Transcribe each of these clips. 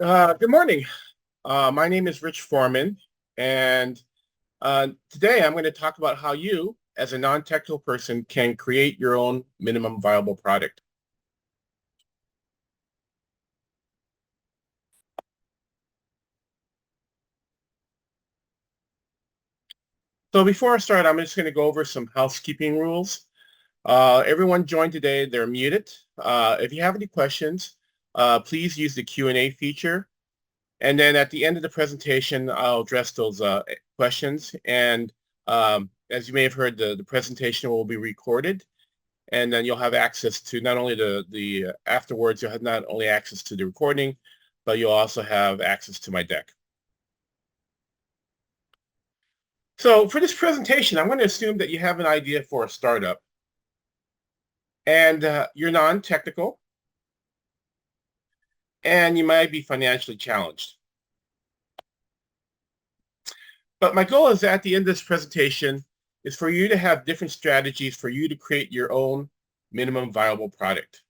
Good morning. My name is Rich Foreman, and today I'm going to talk about how you, as a non-technical person, can create your own minimum viable product. So before I start, I'm just going to go over some housekeeping rules. Everyone joined today, they're muted. If you have any questions, please use the Q&A feature. And then at the end of the presentation, I'll address those questions. And as you may have heard, the presentation will be recorded. And then you'll have access to not only the afterwards, you'll have not only access to the recording, but you'll also have access to my deck. So for this presentation, I'm going to assume that you have an idea for a startup. And you're non-technical, and you might be financially challenged. But my goal is at the end of this presentation is for you to have different strategies for you to create your own minimum viable product.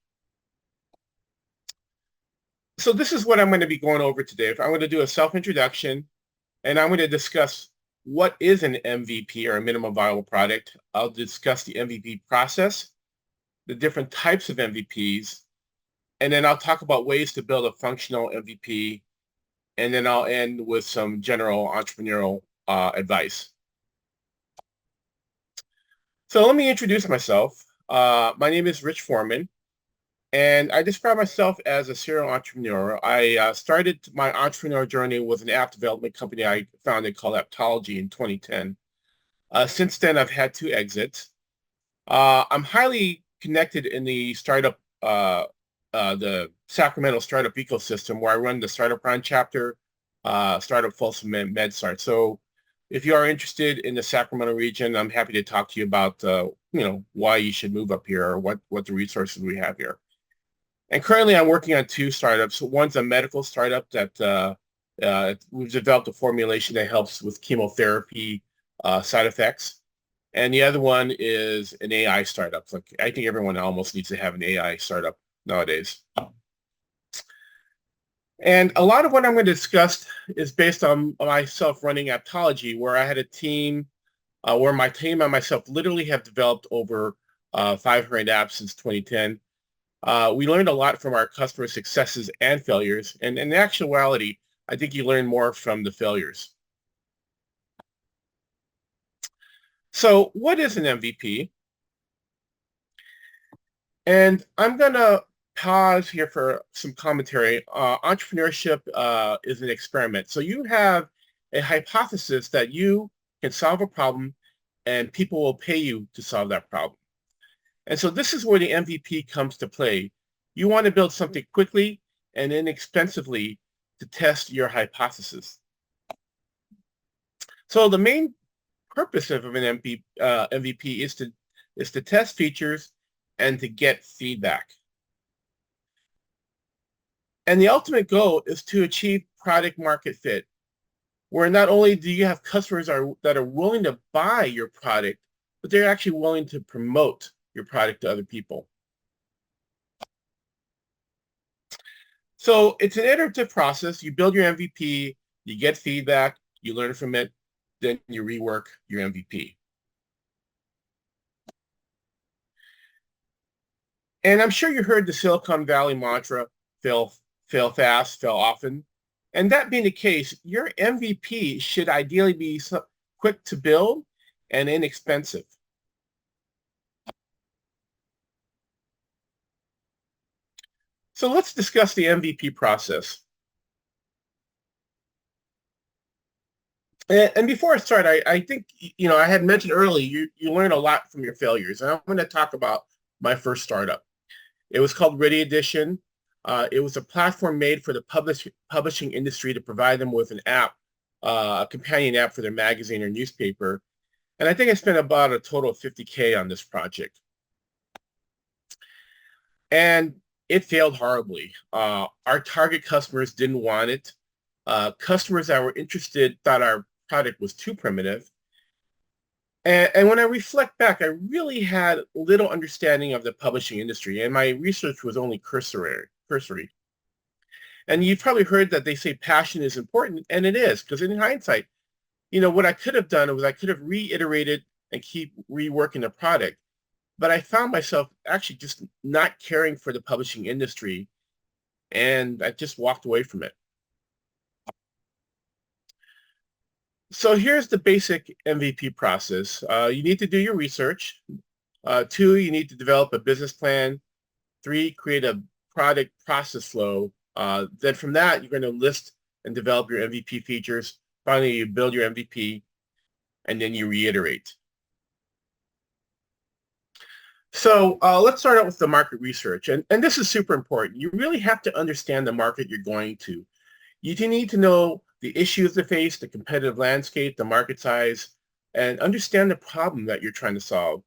So this is what I'm going to be going over today. I'm going to do a self-introduction, and I'm going to discuss what is an MVP or a minimum viable product. I'll discuss the MVP process, the different types of MVPs, and then I'll talk about ways to build a functional MVP, and then I'll end with some general entrepreneurial advice. So let me introduce myself. My name is Rich Foreman, and I describe myself as a serial entrepreneur. I started my entrepreneurial journey with an app development company I founded called Apptology in 2010. Since then, I've had 2 exits. I'm highly connected in the startup, the Sacramento startup ecosystem, where I run the Startup Brand chapter, Startup Folsom MedStart. So if you are interested in the Sacramento region, I'm happy to talk to you about, why you should move up here or what the resources we have here. And currently I'm working on 2 startups. One's a medical startup that we've developed a formulation that helps with chemotherapy side effects. And the other one is an AI startup. Like, I think everyone almost needs to have an AI startup nowadays. And a lot of what I'm going to discuss is based on myself running Apptology, where I had a team, where my team and myself literally have developed over 500 apps since 2010. We learned a lot from our customer successes and failures. And in actuality, I think you learn more from the failures. So what is an MVP? And I'm going to pause here for some commentary. Entrepreneurship is an experiment. So you have a hypothesis that you can solve a problem and people will pay you to solve that problem. And so this is where the MVP comes to play. You want to build something quickly and inexpensively to test your hypothesis. So the main purpose of an MVP is to test features and to get feedback. And the ultimate goal is to achieve product market fit, where not only do you have customers that are willing to buy your product, but they're actually willing to promote your product to other people. So it's an iterative process. You build your MVP, you get feedback, you learn from it, then you rework your MVP. And I'm sure you heard the Silicon Valley mantra, fail fast, fail often. And that being the case, your MVP should ideally be quick to build and inexpensive. So let's discuss the MVP process. And before I start, I think, I had mentioned earlier, you learn a lot from your failures. And I'm going to talk about my first startup. It was called Ready Edition. It was a platform made for the publishing industry to provide them with an app, a companion app for their magazine or newspaper. And I think I spent about a total of $50K on this project. And it failed horribly. Our target customers didn't want it. Customers that were interested thought our product was too primitive. And when I reflect back, I really had little understanding of the publishing industry, and my research was only cursory. And you've probably heard that they say passion is important, and it is, because in hindsight, what I could have done was I could have reiterated and keep reworking the product. But I found myself actually just not caring for the publishing industry, and I just walked away from it. So here's the basic MVP process. You need to do your research. 2, you need to develop a business plan. 3, create a product process flow. Then from that, you're going to list and develop your MVP features. Finally, you build your MVP, and then you reiterate. So let's start out with the market research. And this is super important. You really have to understand the market you're going to. You do need to know the issues they face, the competitive landscape, the market size, and understand the problem that you're trying to solve.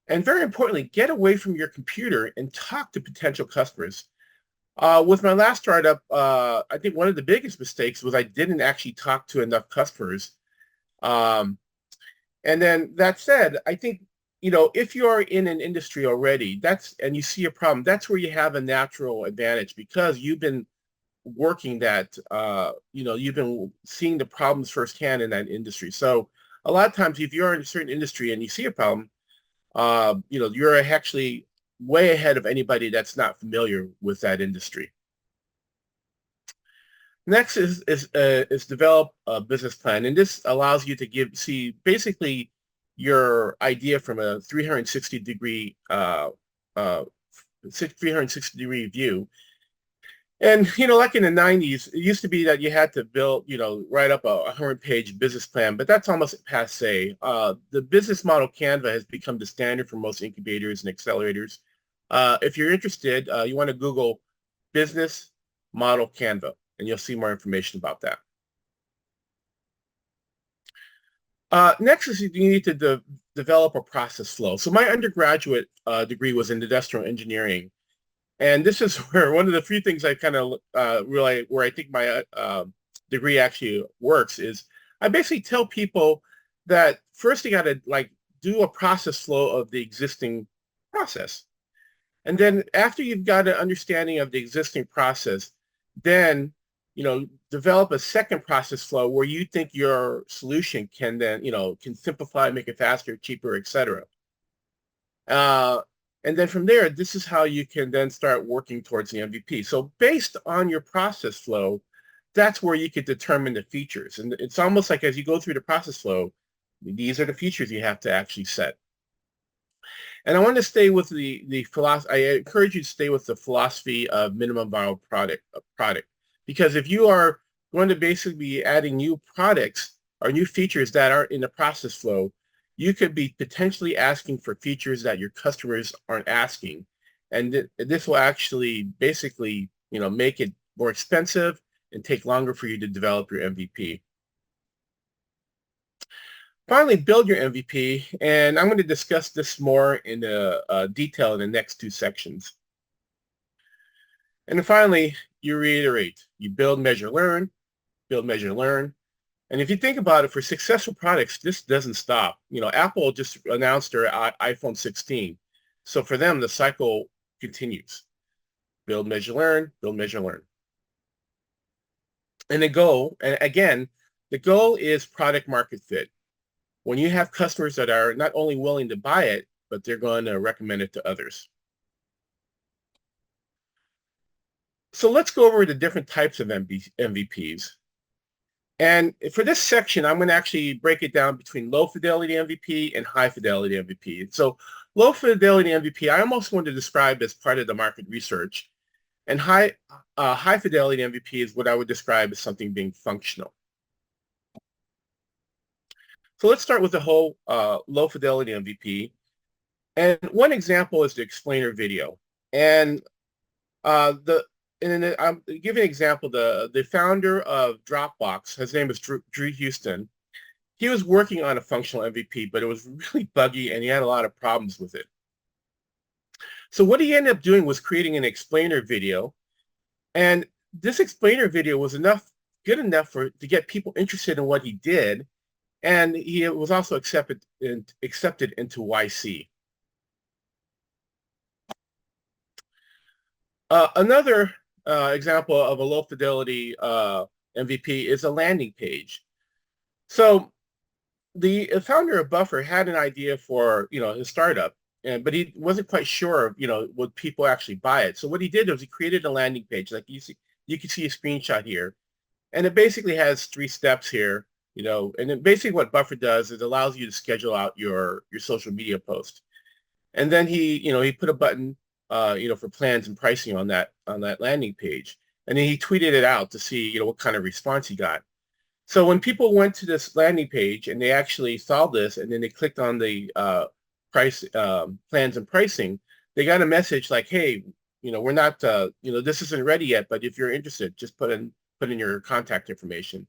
And very importantly, get away from your computer and talk to potential customers. With my last startup, I think one of the biggest mistakes was I didn't actually talk to enough customers. And then that said, I think, if you're in an industry already, and you see a problem, that's where you have a natural advantage, because you've been working that, you've been seeing the problems firsthand in that industry. So a lot of times, if you're in a certain industry and you see a problem, you're actually way ahead of anybody that's not familiar with that industry. Next is develop a business plan, and this allows you to see basically your idea from a 360 degree view. And like in the 90s, it used to be that you had to build, write up a 100-page business plan, but that's almost passé. The business model Canva has become the standard for most incubators and accelerators. If you're interested, you want to Google business model Canva, and you'll see more information about that. Next is you need to develop a process flow. So my undergraduate degree was in industrial engineering. And this is where one of the few things I kind of realize where I think my degree actually works is I basically tell people that first you got to do a process flow of the existing process. And then after you've got an understanding of the existing process, then, develop a second process flow where you think your solution can then, can simplify, make it faster, cheaper, et cetera. And then from there, this is how you can then start working towards the MVP. So based on your process flow, that's where you could determine the features. And it's almost like as you go through the process flow, these are the features you have to actually set. And I want to stay with the philosophy. I encourage you to stay with the philosophy of minimum viable product, because if you are going to basically be adding new products or new features that are in the process flow, you could be potentially asking for features that your customers aren't asking. And this will actually basically, make it more expensive and take longer for you to develop your MVP. Finally, build your MVP. And I'm going to discuss this more in detail in the next 2 sections. And then finally, you reiterate. You build, measure, learn, build, measure, learn. And if you think about it, for successful products, this doesn't stop. Apple just announced their iPhone 16. So for them, the cycle continues. Build, measure, learn, build, measure, learn. And the goal is product market fit. When you have customers that are not only willing to buy it, but they're going to recommend it to others. So let's go over the different types of MVPs. And for this section, I'm going to actually break it down between low fidelity MVP and high fidelity MVP. So low fidelity MVP, I almost want to describe as part of the market research. And high fidelity MVP is what I would describe as something being functional. So let's start with the whole low fidelity MVP. And one example is the explainer video. And I'll give you an example. The founder of Dropbox, his name is Drew Houston. He was working on a functional MVP, but it was really buggy and he had a lot of problems with it. So what he ended up doing was creating an explainer video. And this explainer video was good enough to get people interested in what he did. And he was also accepted into YC. Another example of a low fidelity MVP is a landing page. So the founder of Buffer had an idea for, his startup, but he wasn't quite sure, would people actually buy it. So what he did was he created a landing page, like you can see a screenshot here, and it basically has 3 steps here, and then basically what Buffer does is it allows you to schedule out your social media post. And then he put a button, for plans and pricing on that landing page, and then he tweeted it out to see, what kind of response he got. So when people went to this landing page and they actually saw this, and then they clicked on the price plans and pricing, they got a message like, "Hey, we're not, this isn't ready yet, but if you're interested, just put in your contact information."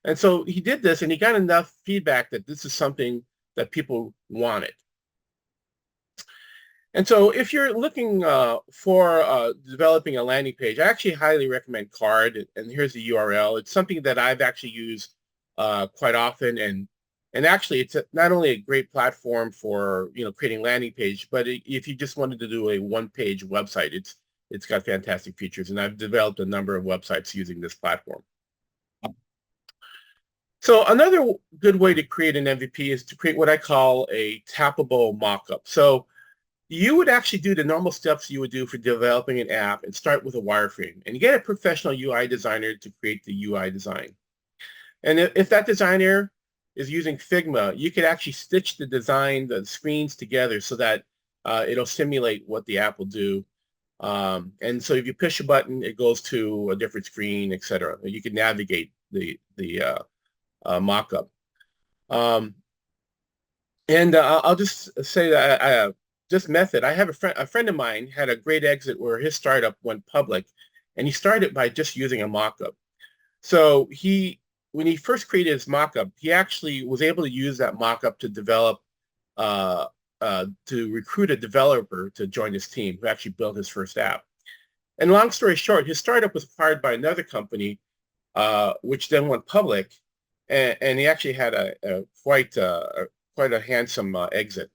And so he did this, and he got enough feedback that this is something that people wanted. And so if you're looking for developing a landing page, I actually highly recommend Card, and here's the URL. It's something that I've actually used quite often, and actually it's not only a great platform for creating landing page, but if you just wanted to do a one-page website, it's got fantastic features, and I've developed a number of websites using this platform. So another good way to create an MVP is to create what I call a tappable mockup. So you would actually do the normal steps you would do for developing an app and start with a wireframe. And you get a professional UI designer to create the UI design. And if that designer is using Figma, you could actually stitch the design, the screens together so that it'll simulate what the app will do. And so if you push a button, it goes to a different screen, etc. You can navigate the mockup. I'll just say that this method, I have a friend of mine had a great exit where his startup went public, and he started by just using a mockup. So when he first created his mockup, he actually was able to use that mockup to develop, to recruit a developer to join his team who actually built his first app. And long story short, his startup was acquired by another company, which then went public, and he actually had quite a handsome exit.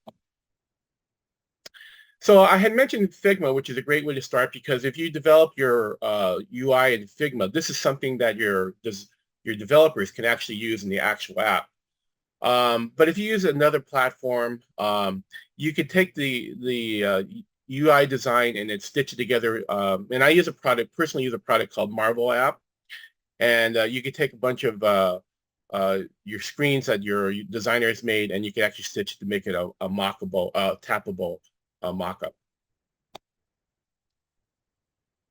So I had mentioned Figma, which is a great way to start, because if you develop your UI in Figma, this is something that your developers can actually use in the actual app. But if you use another platform, you could take the UI design and then stitch it together. And I personally use a product called Marvel app. And you could take a bunch of your screens that your designer has made, and you can actually stitch to make it a mockable, tappable mockup.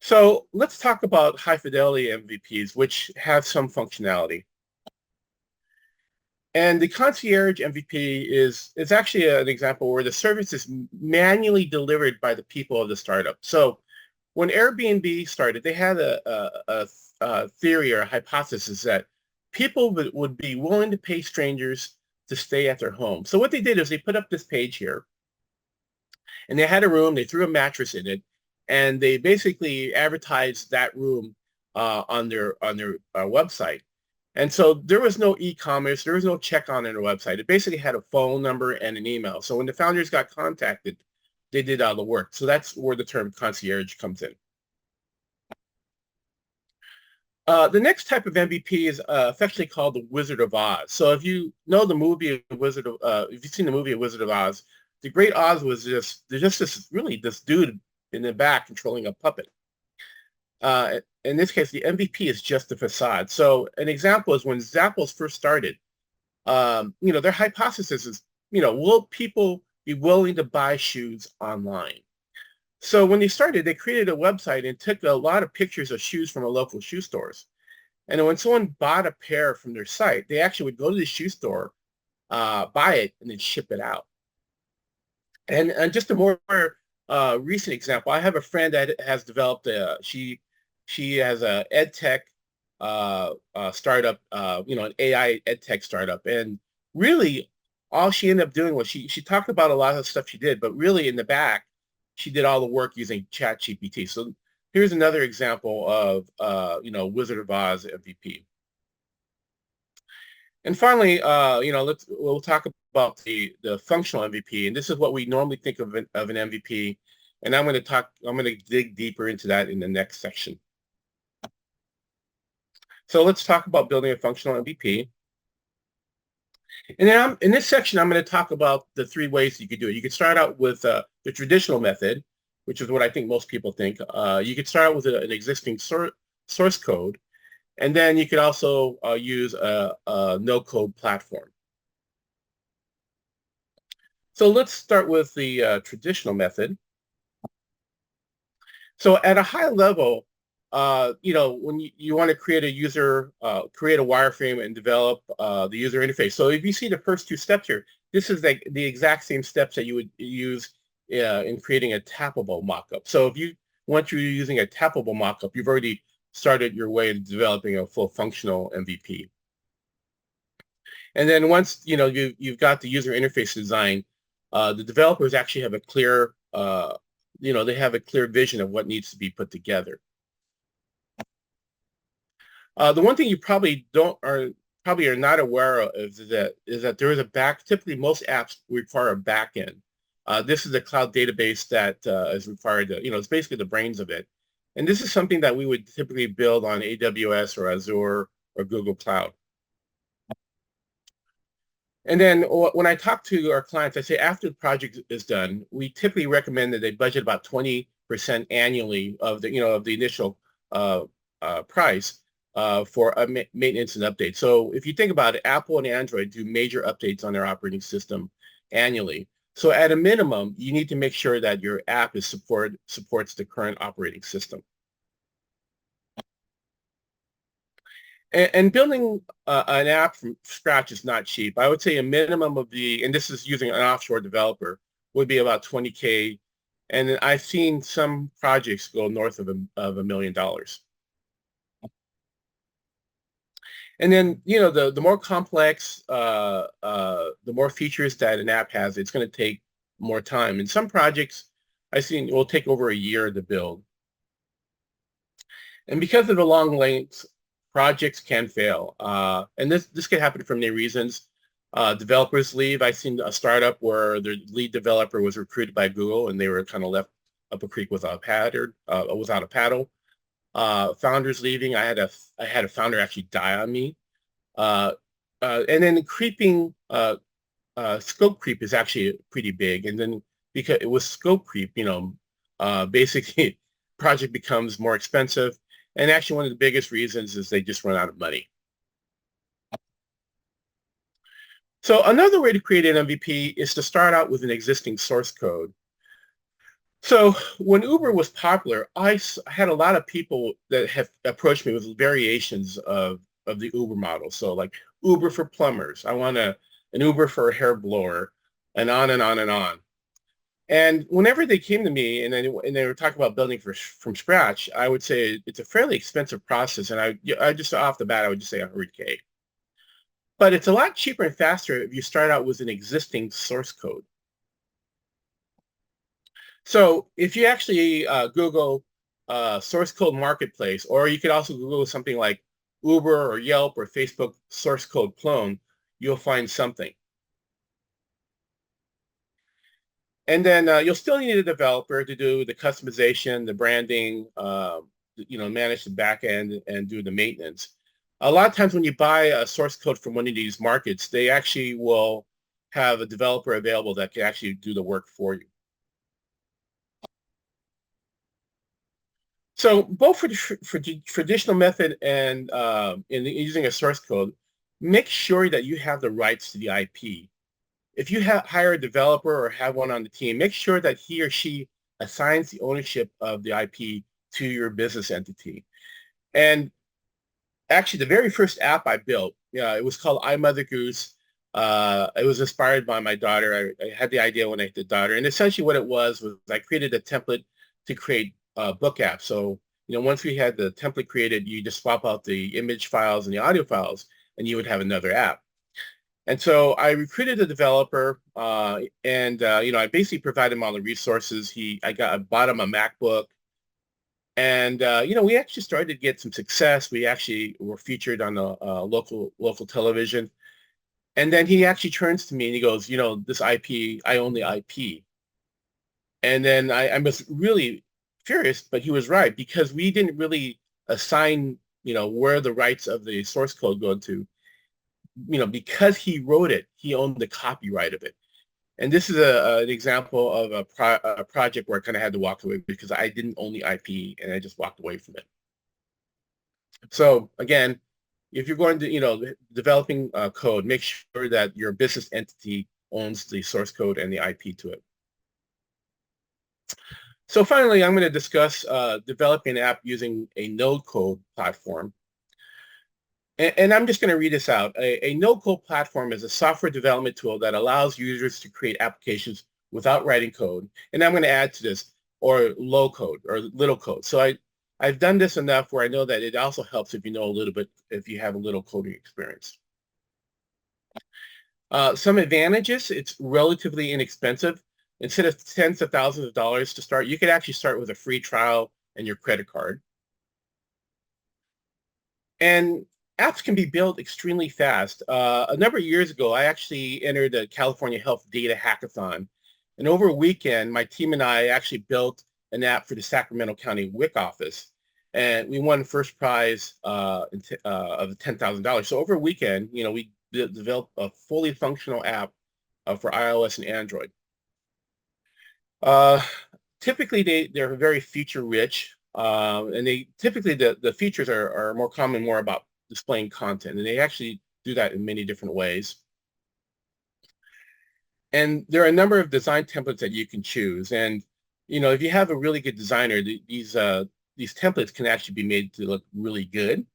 So let's talk about high fidelity MVPs, which have some functionality. And the concierge MVP is actually an example where the service is manually delivered by the people of the startup. So when Airbnb started, they had a theory or a hypothesis that people would be willing to pay strangers to stay at their home. So what they did is they put up this page here, and they had a room, they threw a mattress in it, and they basically advertised that room on their website. And so there was no e-commerce, there was no check on their website. It basically had a phone number and an email. So when the founders got contacted, they did all the work. So that's where the term concierge comes in. The next type of MVP is affectionately called the Wizard of Oz. So if you know the movie if you've seen the movie Wizard of Oz, the Great Oz was just this dude in the back controlling a puppet. In this case, the MVP is just the facade. So an example is when Zappos first started, their hypothesis is, will people be willing to buy shoes online? So when they started, they created a website and took a lot of pictures of shoes from a local shoe stores. And when someone bought a pair from their site, they actually would go to the shoe store, buy it, and then ship it out. And just a more recent example, I have a friend that has developed she has a ed tech startup, an AI ed tech startup, and really all she ended up doing was she talked about a lot of the stuff she did, but really in the back she did all the work using ChatGPT. So here's another example of Wizard of Oz MVP. And finally, we'll talk about the functional MVP, and this is what we normally think of an MVP. And I'm going to dig deeper into that in the next section. So let's talk about building a functional MVP. And then in this section, I'm going to talk about the three ways you could do it. You could start out with the traditional method, which is what I think most people think. You could start out with an existing source code, and then you could also use a no-code platform. So let's start with the traditional method. So at a high level, when you want to create a user, create a wireframe and develop the user interface. So if you see the first two steps here, this is the exact same steps that you would use in creating a tappable mockup. So once you're using a tappable mockup, you've already started your way to developing a full functional MVP. And then once you've got the user interface design, the developers actually have a clear they have a clear vision of what needs to be put together. The one thing you probably are not aware of is that there is typically most apps require a backend. This is a cloud database that is required to, it's basically the brains of it. And this is something that we would typically build on AWS or Azure or Google Cloud. And then when I talk to our clients, I say after the project is done, we typically recommend that they budget about 20% annually of the initial price for maintenance and update. So if you think about it, Apple and Android do major updates on their operating system annually. So at a minimum, you need to make sure that your app supports the current operating system. And building an app from scratch is not cheap. I would say a minimum and this is using an offshore developer, would be about $20K. And I've seen some projects go north of $1 million. And then, the more complex, the more features that an app has, it's going to take more time. And some projects I've seen will take over a year to build. And because of the long lengths, projects can fail. And this can happen for many reasons. Developers leave. I've seen a startup where the lead developer was recruited by Google and they were kind of left up a creek without a paddle. Founders leaving. I had a founder actually die on me. And then creeping scope creep is actually pretty big. And then because it was scope creep, basically project becomes more expensive. And actually one of the biggest reasons is they just run out of money. So another way to create an MVP is to start out with an existing source code. So when Uber was popular, I had a lot of people that have approached me with variations of the Uber model. So like Uber for plumbers, I want an Uber for a hair blower, and on and on and on. And whenever they came to me and they were talking about building from scratch, I would say it's a fairly expensive process. And I just off the bat, I would just say 100K. But it's a lot cheaper and faster if you start out with an existing source code. So if you actually Google source code marketplace, or you could also Google something like Uber or Yelp or Facebook source code clone, you'll find something. And then you'll still need a developer to do the customization, the branding, manage the back end and do the maintenance. A lot of times when you buy a source code from one of these markets, they actually will have a developer available that can actually do the work for you. So both for the traditional method and in using a source code, make sure that you have the rights to the IP. If you hire a developer or have one on the team, make sure that he or she assigns the ownership of the IP to your business entity. And actually, the very first app I built, it was called iMotherGoose. It was inspired by my daughter. I had the idea when I had the daughter. And essentially what it was I created a template to create book apps. So, once we had the template created, you just swap out the image files and the audio files, and you would have another app. And so I recruited a developer, and I basically provided him all the resources. I bought him a MacBook, and we actually started to get some success. We actually were featured on the local television, and then he actually turns to me and he goes, this IP, I own the IP. And then I was really furious, but he was right, because we didn't really assign where the rights of the source code go to, because he wrote it, he owned the copyright of it. And this is an example of a project where I kind of had to walk away because I didn't own the IP and I just walked away from it. So again, if you're going to, developing code, make sure that your business entity owns the source code and the IP to it. So finally, I'm going to discuss developing an app using a no-code platform. And I'm just going to read this out. A no-code platform is a software development tool that allows users to create applications without writing code. And I'm going to add to this, or low code, or little code. So I've done this enough where I know that it also helps if you know a little bit, if you have a little coding experience. Some advantages: it's relatively inexpensive. Instead of tens of thousands of dollars to start, you could actually start with a free trial and your credit card. And apps can be built extremely fast. A number of years ago, I actually entered the California Health Data Hackathon. And over a weekend, my team and I actually built an app for the Sacramento County WIC office. And we won first prize of $10,000. So over a weekend, we developed a fully functional app for iOS and Android. Typically, they're very feature rich. And typically the features are more common, more about displaying content, and they actually do that in many different ways. And there are a number of design templates that you can choose. And if you have a really good designer, these templates can actually be made to look really good.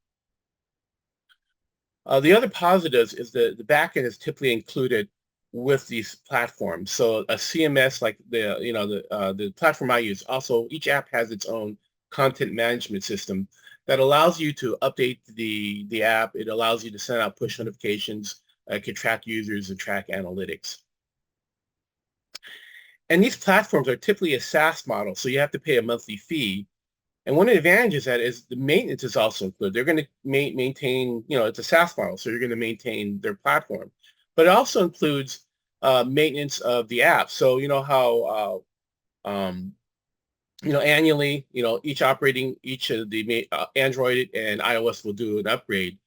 The other positives is the backend is typically included with these platforms. So a CMS like the platform I use, also each app has its own content management system that allows you to update the app. It allows you to send out push notifications. It can track users and track analytics. And these platforms are typically a SaaS model, so you have to pay a monthly fee. And one of the advantages of that is the maintenance is also included. They're going to maintain, it's a SaaS model, so you're going to maintain their platform. But it also includes maintenance of the app. So how annually, each of the Android and iOS will do an upgrade.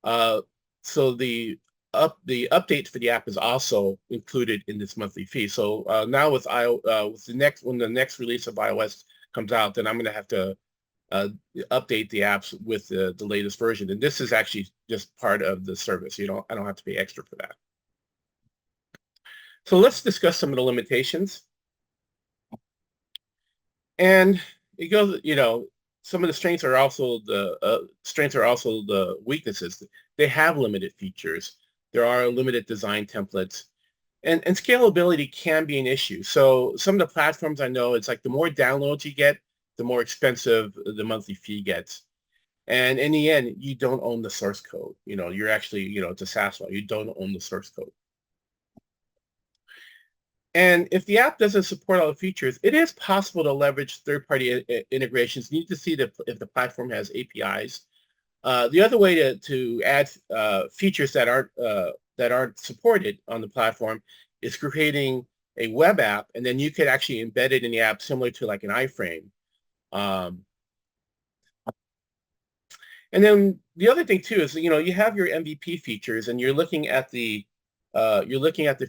So the update for the app is also included in this monthly fee. So now with when the next release of iOS comes out, then I'm going to have to update the apps with the latest version. And this is actually just part of the service. I don't have to pay extra for that. So let's discuss some of the limitations. And it goes, some of the strengths are also the weaknesses. They have limited features. There are limited design templates, and scalability can be an issue. So some of the platforms I know, it's like the more downloads you get, the more expensive the monthly fee gets. And in the end, you don't own the source code. You're actually, it's a SaaS model. You don't own the source code. And if the app doesn't support all the features, it is possible to leverage third-party integrations. You need to see if the platform has APIs. The other way to add features that aren't supported on the platform is creating a web app, and then you could actually embed it in the app, similar to like an iframe. And then the other thing too is, you have your MVP features, and you're looking at the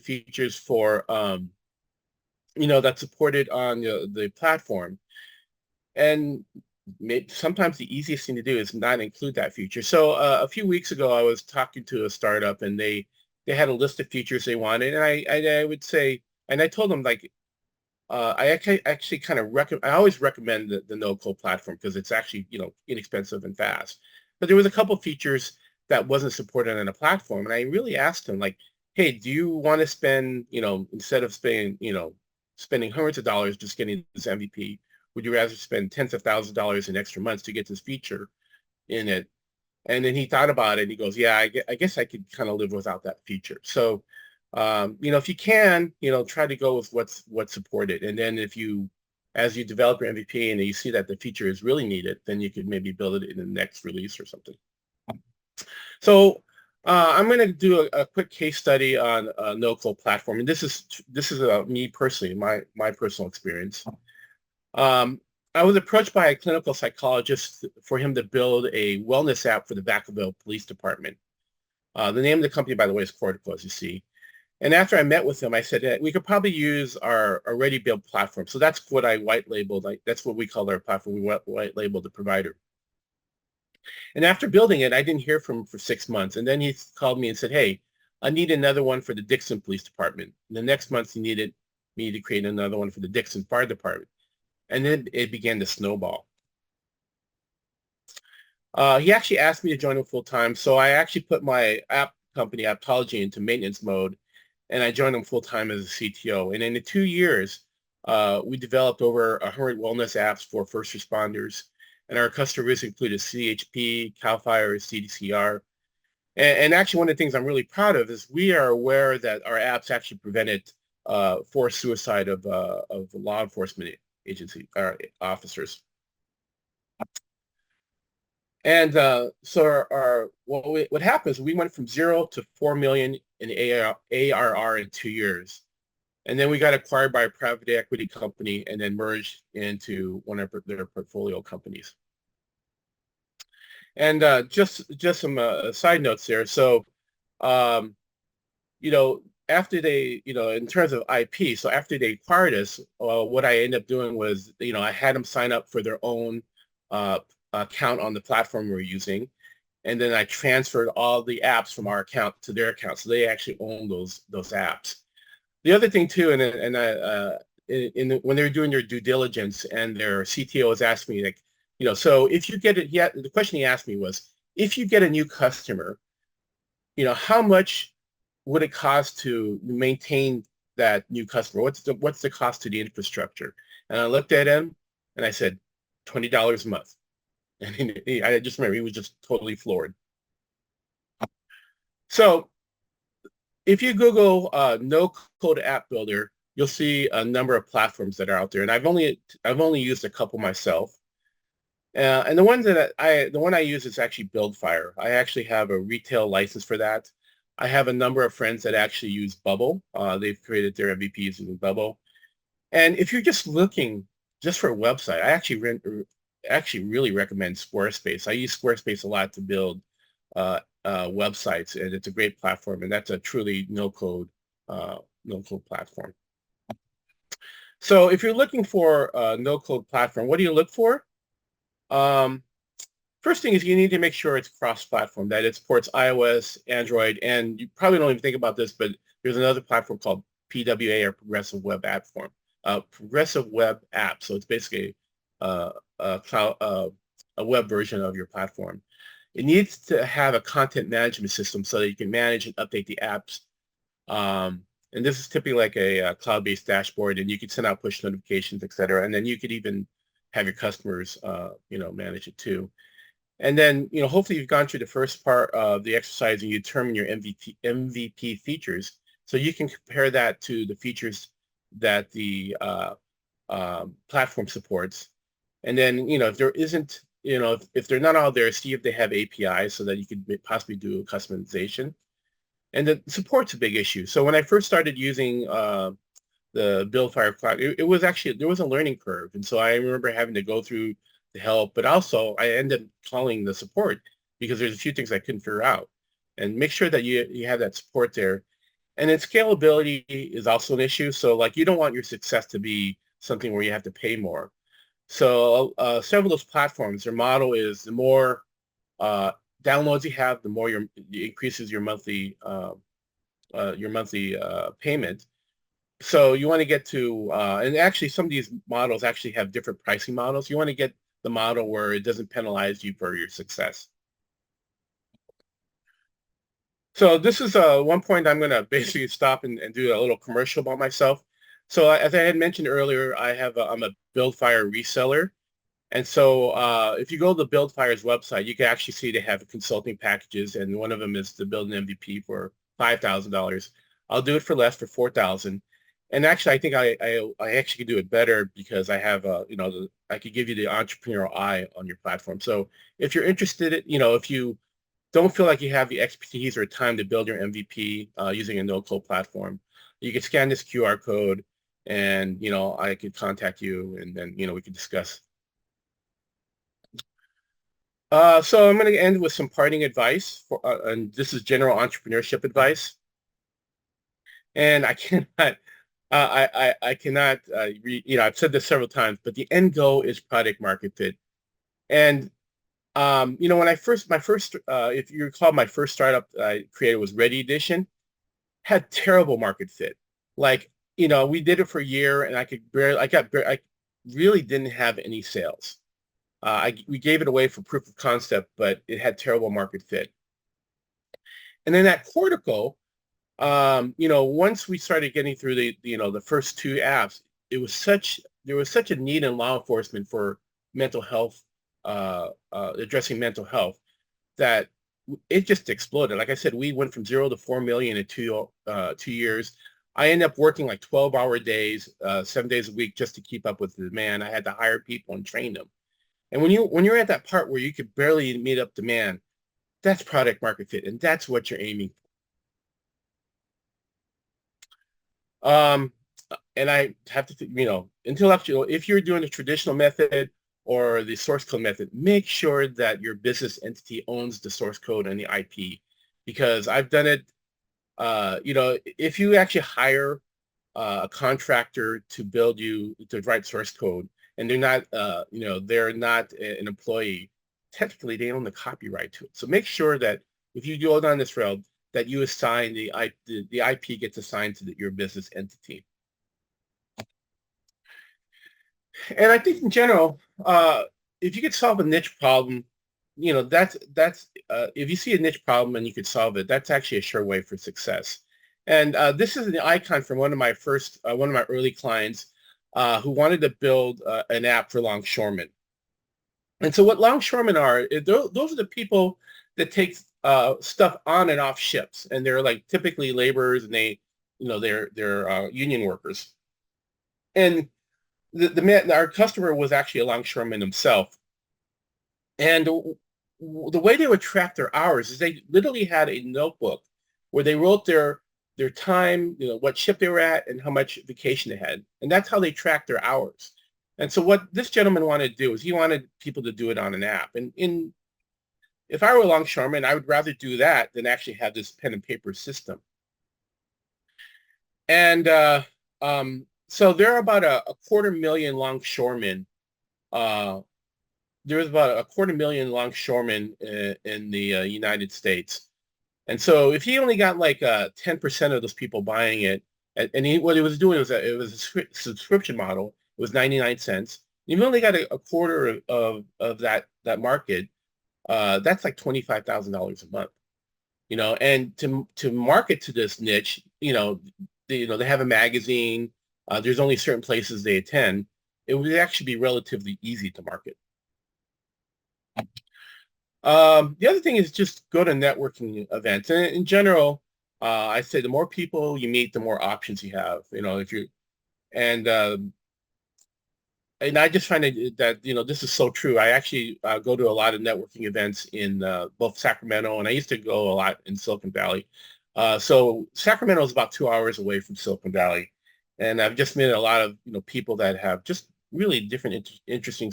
features for that's supported on the platform. And sometimes the easiest thing to do is not include that feature. So a few weeks ago, I was talking to a startup, and they had a list of features they wanted, and I would say, and I told them, like, I actually kind of I always recommend the no-code platform because it's actually inexpensive and fast. But there was a couple features that wasn't supported on a platform, and I really asked them, like, hey, do you want to spend, instead of spending hundreds of dollars just getting this MVP, would you rather spend tens of thousands of dollars in extra months to get this feature in it? And then he thought about it, and he goes, yeah, I guess I could kind of live without that feature. So, if you can, try to go with what's supported. And then as you develop your MVP and you see that the feature is really needed, then you could maybe build it in the next release or something. So I'm going to do a quick case study on a no-code platform. And this is me personally, my personal experience. I was approached by a clinical psychologist for him to build a wellness app for the Vacaville Police Department. The name of the company, by the way, is Cordico, as you see. And after I met with him, I said we could probably use our already built platform. So that's what I white labeled. That's what we call our platform. We white labeled the provider. And after building it, I didn't hear from him for 6 months. And then he called me and said, hey, I need another one for the Dixon Police Department. And the next month, he needed me to create another one for the Dixon Fire Department. And then it began to snowball. He actually asked me to join him full time. So I actually put my app company, Apptology, into maintenance mode. And I joined him full time as a CTO. And in the 2 years, we developed over 100 wellness apps for first responders. And our customers included CHP, CAL FIRE, CDCR. And actually, one of the things I'm really proud of is we are aware that our apps actually prevented forced suicide of law enforcement agency officers. And so what happens, we went from 0 to 4 million in ARR in 2 years. And then we got acquired by a private equity company and then merged into one of their portfolio companies. And just some side notes there. So, after they, in terms of IP, so after they acquired us, what I ended up doing was, I had them sign up for their own account on the platform we were using. And then I transferred all the apps from our account to their account. So they actually own those apps. The other thing too, when they were doing their due diligence and their CTO was asking me, like, so if you get it, the question he asked me was, if you get a new customer, how much would it cost to maintain that new customer? What's the cost to the infrastructure? And I looked at him and I said, $20 a month. And I just remember he was just totally floored. So if you Google no-code app builder, you'll see a number of platforms that are out there, and I've only used a couple myself. And the one I use is actually BuildFire. I actually have a retail license for that. I have a number of friends that actually use Bubble. They've created their MVPs using Bubble. And if you're just looking just for a website, I actually really recommend Squarespace. I use Squarespace a lot to build websites, and it's a great platform, and that's a truly no-code platform. So if you're looking for a no-code platform, what do you look for? First thing is you need to make sure it's cross-platform, that it supports iOS, Android, and you probably don't even think about this, but there's another platform called PWA, or Progressive Web App Form. Progressive Web App, so it's basically a web version of your platform. It needs to have a content management system so that you can manage and update the apps. And this is typically like a cloud-based dashboard, and you can send out push notifications, et cetera. And then you could even have your customers, manage it too. And then, hopefully you've gone through the first part of the exercise and you determine your MVP features. So you can compare that to the features that the platform supports. And then, if there isn't, if they're not all there, see if they have APIs so that you could possibly do a customization. And the support's a big issue. So when I first started using the BuildFire cloud, it was actually, there was a learning curve. And so I remember having to go through the help, but also I ended up calling the support because there's a few things I couldn't figure out. And make sure that you have that support there. And then scalability is also an issue. So like you don't want your success to be something where you have to pay more. So several of those platforms, their model is the more downloads you have, the more it increases your monthly payment. So you want to get to, and actually some of these models actually have different pricing models. You want to get the model where it doesn't penalize you for your success. So this is one point I'm going to basically stop and do a little commercial about myself. So as I had mentioned earlier, I'm a BuildFire reseller. And so if you go to BuildFire's website, you can actually see they have consulting packages, and one of them is to build an MVP for $5,000. I'll do it for less, for $4,000. And actually, I think I actually can do it better because I have I could give you the entrepreneurial eye on your platform. So if you're interested, if you don't feel like you have the expertise or time to build your MVP using a no-code platform, you can scan this QR code, and I could contact you, and then we could discuss So I'm going to end with some parting advice, and this is general entrepreneurship advice. And I cannot, I cannot, I've said this several times, but the end goal is product market fit. And when if you recall, my first startup I created was Ready Edition, had terrible market fit. Like, we did it for a year, and I really didn't have any sales. We gave it away for proof of concept, but it had terrible market fit. And then at Cordico, once we started getting through the first two apps, there was such a need in law enforcement for mental health, addressing mental health, that it just exploded. Like I said, we went from 0 to 4 million in 2 years. I ended up working like 12-hour days, 7 days a week, just to keep up with the demand. I had to hire people and train them. And when you're at that part where you could barely meet up demand, that's product market fit, and that's what you're aiming for. And I have to, if you're doing the traditional method or the source code method, make sure that your business entity owns the source code and the IP, because I've done it. If you actually hire a contractor to build you the right source code, and they're not an employee, technically they own the copyright to it. So make sure that if you go down this road, that you assign the IP gets assigned to your business entity. And I think in general, if you could solve a niche problem, that's if you see a niche problem and you could solve it, that's actually a sure way for success. And this is an icon from one of my early clients who wanted to build an app for longshoremen. And so what longshoremen are, those are the people that take stuff on and off ships, and they're like typically laborers, and they're union workers. And the man, our customer, was actually a longshoreman himself. And the way they would track their hours is they literally had a notebook where they wrote their time, what ship they were at, and how much vacation they had. And that's how they tracked their hours. And so what this gentleman wanted to do is he wanted people to do it on an app. And if I were a longshoreman, I would rather do that than actually have this pen and paper system. And so there are about a 250,000 longshoremen. There's about a 250,000 longshoremen in the United States. And so if he only got like 10% of those people buying it, and what he was doing was it was a subscription model. It was 99 cents. You've only got a quarter of that market. That's like $25,000 a month. And to market to this niche, they have a magazine. There's only certain places they attend. It would actually be relatively easy to market. The other thing is just go to networking events. And in general, I say the more people you meet, the more options you have. And I just find that this is so true. I actually go to a lot of networking events in both Sacramento, and I used to go a lot in Silicon Valley. So Sacramento is about 2 hours away from Silicon Valley, and I've just met a lot of people that have just really different, interesting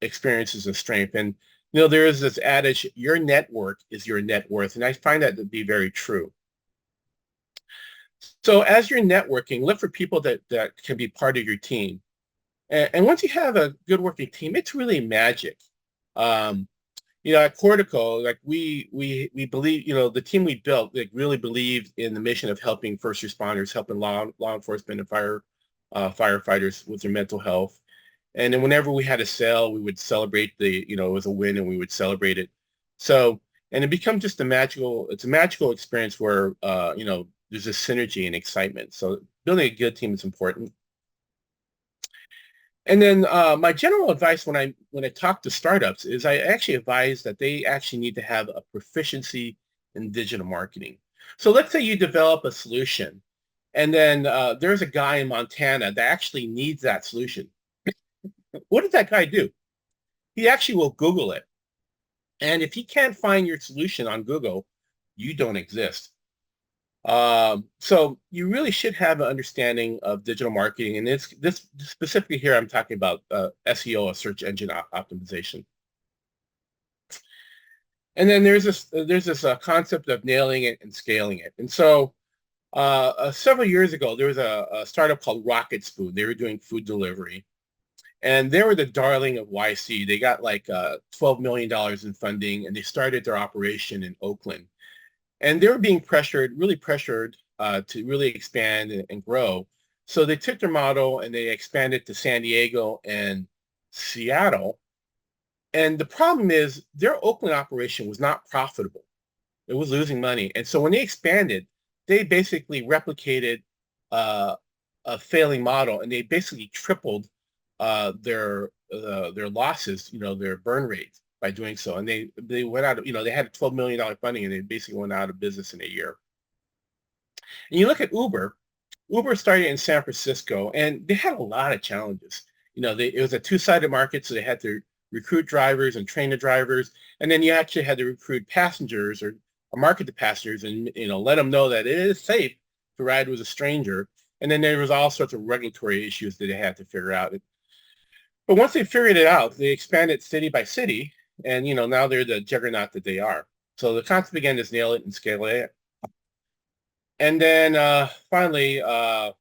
experiences and strength. And there is this adage: your network is your net worth, and I find that to be very true. So as you're networking, look for people that can be part of your team. And once you have a good working team, it's really magic. At Cordico, like we believe, the team we built, like, really believed in the mission of helping first responders, helping law enforcement and firefighters with their mental health. And then whenever we had a sale, we would celebrate it was a win, and we would celebrate it. So, and it becomes just it's a magical experience where, there's a synergy and excitement. So building a good team is important. And then my general advice when I talk to startups is I actually advise that they actually need to have a proficiency in digital marketing. So let's say you develop a solution, and then there's a guy in Montana that actually needs that solution. What does that guy do? He actually will Google it. And if he can't find your solution on Google, you don't exist. So you really should have an understanding of digital marketing, and this specifically here I'm talking about SEO, a search engine optimization. And then there's this concept of nailing it and scaling it. And so several years ago, there was a startup called Rocket Spoon. They were doing food delivery. And they were the darling of YC. They got like $12 million in funding, and they started their operation in Oakland. And they were being really pressured to really expand and grow. So they took their model and they expanded to San Diego and Seattle. And the problem is their Oakland operation was not profitable. It was losing money. And so when they expanded, they basically replicated a failing model, and they basically tripled their losses, their burn rate by doing so. And they went out of, they had a $12 million funding, and they basically went out of business in a year. And you look at Uber. Uber started in San Francisco, and they had a lot of challenges. It was a two-sided market, so they had to recruit drivers and train the drivers, and then you actually had to recruit passengers or market to passengers, and let them know that it is safe to ride with a stranger. And then there was all sorts of regulatory issues that they had to figure out. But once they figured it out, they expanded city by city, and now they're the juggernaut that they are. So the concept again is nail it and scale it. And then finally, we're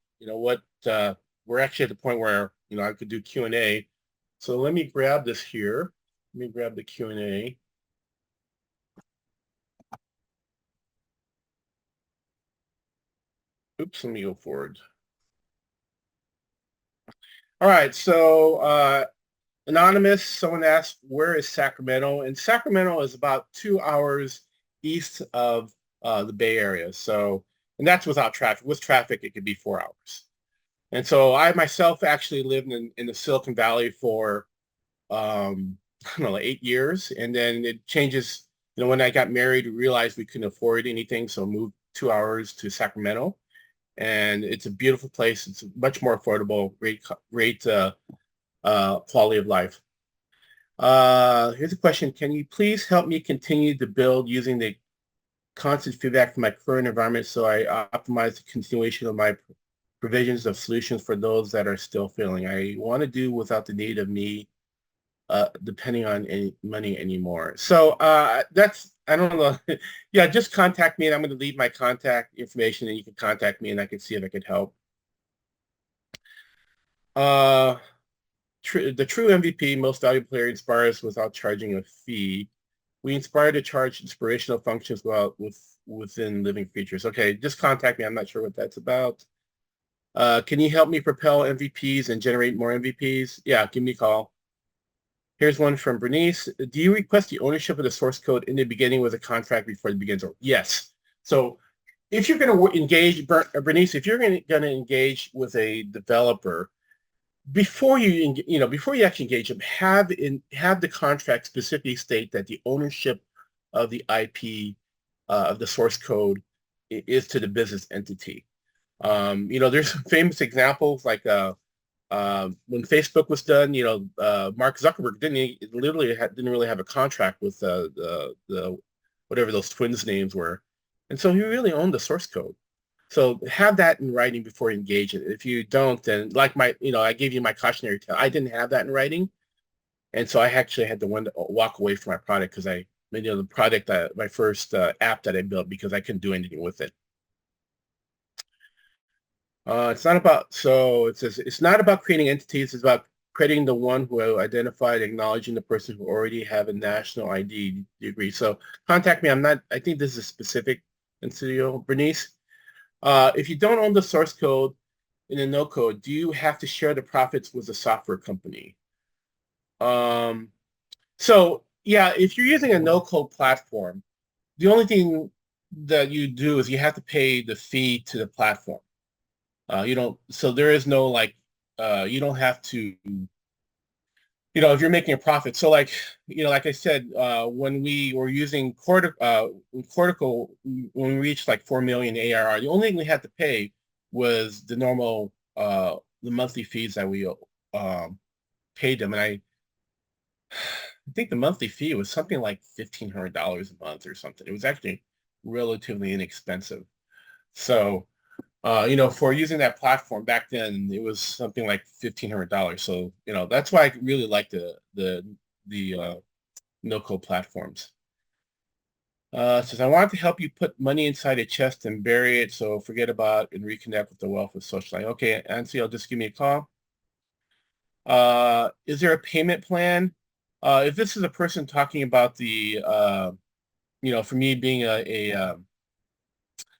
actually at the point where I could do Q&A. So let me grab this here. Let me grab the Q&A. Oops, let me go forward. All right, so anonymous, someone asked, where is Sacramento? And Sacramento is about 2 hours east of the Bay Area. So, and that's without traffic. With traffic, it could be 4 hours. And so I myself actually lived in the Silicon Valley for, I don't know, like 8 years. And then it changes, when I got married, we realized we couldn't afford anything. So moved 2 hours to Sacramento. And it's a beautiful place. It's much more affordable, great quality of life. Here's a question. Can you please help me continue to build using the constant feedback from my current environment so I optimize the continuation of my provisions of solutions for those that are still failing? I want to do without the need of me depending on any money anymore. So that's, I don't know. Yeah, just contact me, and I'm going to leave my contact information, and you can contact me, and I can see if I can help. The true MVP, most valuable player, inspires without charging a fee. We inspire to charge inspirational functions within living features. Okay, just contact me. I'm not sure what that's about. Can you help me propel MVPs and generate more MVPs? Yeah, give me a call. Here's one from Bernice. Do you request the ownership of the source code in the beginning with a contract before it begins? Yes. So if you're going to engage, Bernice, if you're going to engage with a developer, before you actually engage them, have the contract specifically state that the ownership of the IP of the source code is to the business entity. There's some famous examples like when Facebook was done, Mark Zuckerberg didn't really have a contract with the whatever those twins' names were, and so he really owned the source code. So have that in writing before you engage it. If you don't, then like I gave you my cautionary tale. I didn't have that in writing, and so I actually had to walk away from my product because I made the product my first app that I built because I couldn't do anything with it. It says it's not about creating entities. It's about creating the one who identified, acknowledging the person who already have a national ID. Do you agree? So contact me. I think this is specific in studio. Bernice, if you don't own the source code in a no code, do you have to share the profits with the software company? So yeah, if you're using a no code platform, the only thing that you do is you have to pay the fee to the platform. So there is no you don't have to, if you're making a profit. So like I said, when we were using Cordico, when we reached like 4 million ARR, the only thing we had to pay was the normal, the monthly fees that we paid them. And I think the monthly fee was something like $1,500 a month or something. It was actually relatively inexpensive. So, for using that platform back then, it was something like $1,500. So, that's why I really like the no-code platforms. Says, I want to help you put money inside a chest and bury it, so forget about and reconnect with the wealth of social life. Okay, Nancy, I'll just give me a call. Is there a payment plan? If this is a person talking about the, for me being to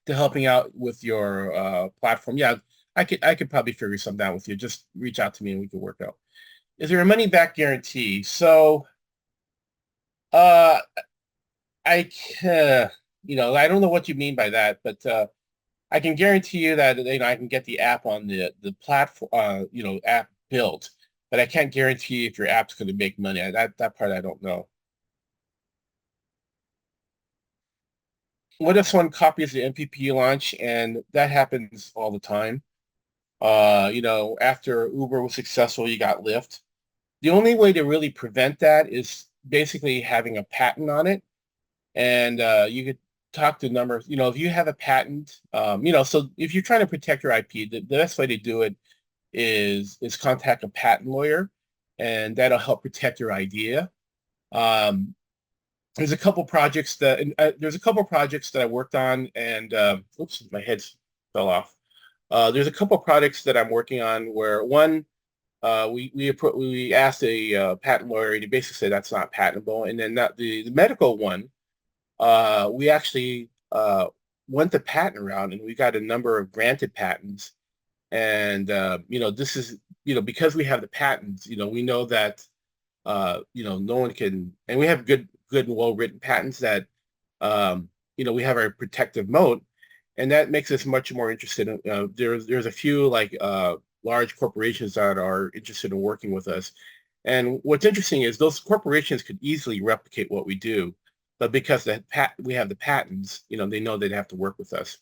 helping out with your platform, yeah, I could probably figure something out with you. Just reach out to me and we can work out. Is there a money back guarantee? So, uh, I can, I don't know what you mean by that, but I can guarantee you that I can get the app on the platform, app built, but I can't guarantee if your app's going to make money. That part I don't know. What if someone copies the MVP launch, and that happens all the time? After Uber was successful, you got Lyft. The only way to really prevent that is basically having a patent on it, and you could talk to numbers. If you have a patent, so if you're trying to protect your IP, the best way to do it is contact a patent lawyer, and that'll help protect your idea. Um, there's a couple projects that I worked on, and oops, my head fell off. There's a couple projects that I'm working on where one we asked a patent lawyer, and he basically said that's not patentable, and then the medical one, we actually went the patent route, and we got a number of granted patents. And this is because we have the patents, we know that no one can, and we have good and well written patents that we have our protective moat, and that makes us much more interested in. There's a few like large corporations that are interested in working with us, and what's interesting is those corporations could easily replicate what we do, but because we have the patents, they know they'd have to work with us.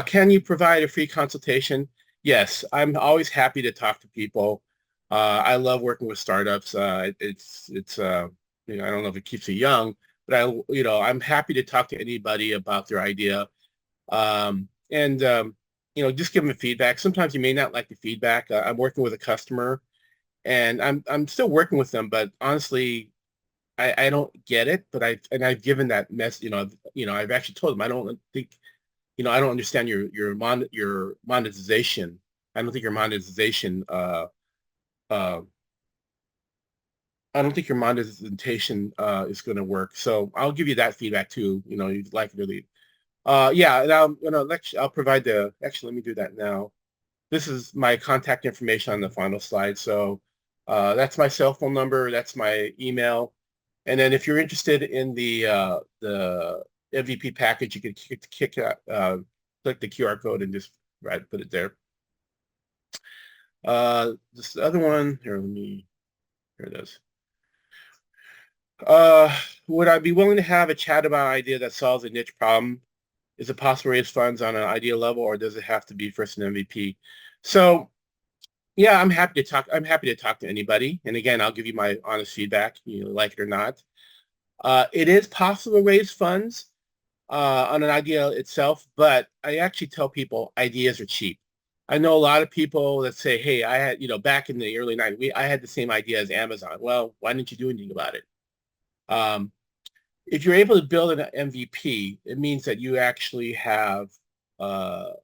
Can you provide a free consultation? Yes, I'm always happy to talk to people. I love working with startups. It's I don't know if it keeps you young, but I'm happy to talk to anybody about their idea. And just give them feedback. Sometimes you may not like the feedback. I'm working with a customer, and I'm still working with them, but honestly, I don't get it. But I've given that mess. I've actually told them I don't think I don't understand your monetization. I don't think your monetization. Uh, I don't think your monetization is going to work. So I'll give you that feedback too. You'd like it or leave. Yeah, and I'll provide actually, let me do that now. This is my contact information on the final slide. So that's my cell phone number. That's my email. And then if you're interested in the MVP package, you can click the QR code and just put it there. This other one here, here it is. Would I be willing to have a chat about an idea that solves a niche problem? Is it possible to raise funds on an idea level, or does it have to be first an MVP? So yeah, I'm happy to talk. I'm happy to talk to anybody. And again, I'll give you my honest feedback, like it or not. It is possible to raise funds on an idea itself, but I actually tell people ideas are cheap. I know a lot of people that say, hey, I had, back in the early 90s, I had the same idea as Amazon. Well, why didn't you do anything about it? If you're able to build an MVP, it means that you actually have some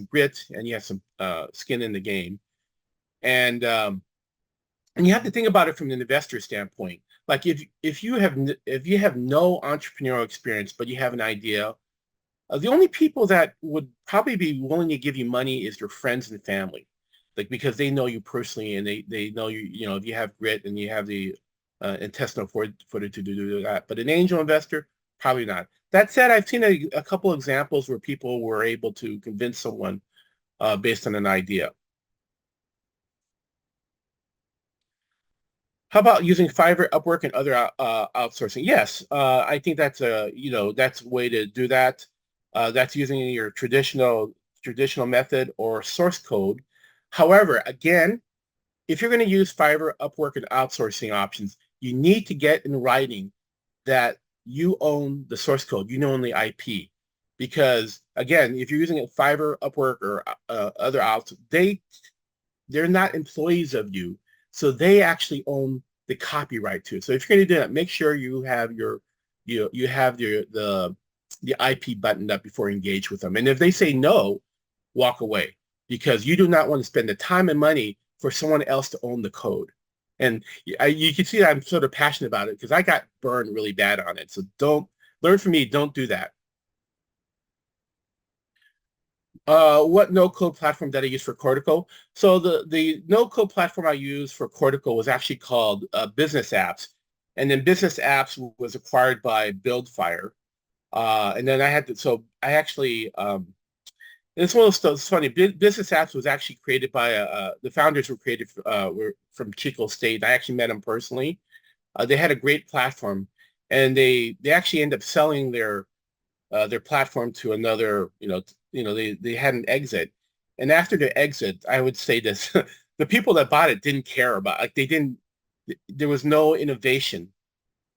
grit, and you have some skin in the game. And you have to think about it from an investor standpoint. Like if you have no entrepreneurial experience, but you have an idea, the only people that would probably be willing to give you money is your friends and family, like because they know you personally, and they know you. If you have grit and you have the intestinal fortitude to do that. But an angel investor, probably not. That said, I've seen a couple examples where people were able to convince someone based on an idea. How about using Fiverr, Upwork, and other outsourcing? Yes, I think that's that's a way to do that. That's using your traditional method or source code. However, again, if you're going to use Fiverr, Upwork, and outsourcing options, you need to get in writing that you own the source code, you own the IP. Because again, if you're using it Fiverr, Upwork, or other outs, they're not employees of you, so they actually own the copyright to it. So if you're going to do that, make sure you have you have the IP buttoned up before you engage with them. And if they say no, walk away, because you do not want to spend the time and money for someone else to own the code. And you can see that I'm sort of passionate about it because I got burned really bad on it. So don't learn from me. Don't do that. What no-code platform did I use for Cordico? So the no-code platform I used for Cordico was actually called Business Apps. And then Business Apps was acquired by BuildFire. And then I had to, so I actually, it's one of those stuff, it's funny, Business Apps was actually created by, the founders were from Chico State. I actually met them personally. They had a great platform, and they actually ended up selling their platform to another, they had an exit. And after their exit, I would say this, the people that bought it didn't care about, like there was no innovation.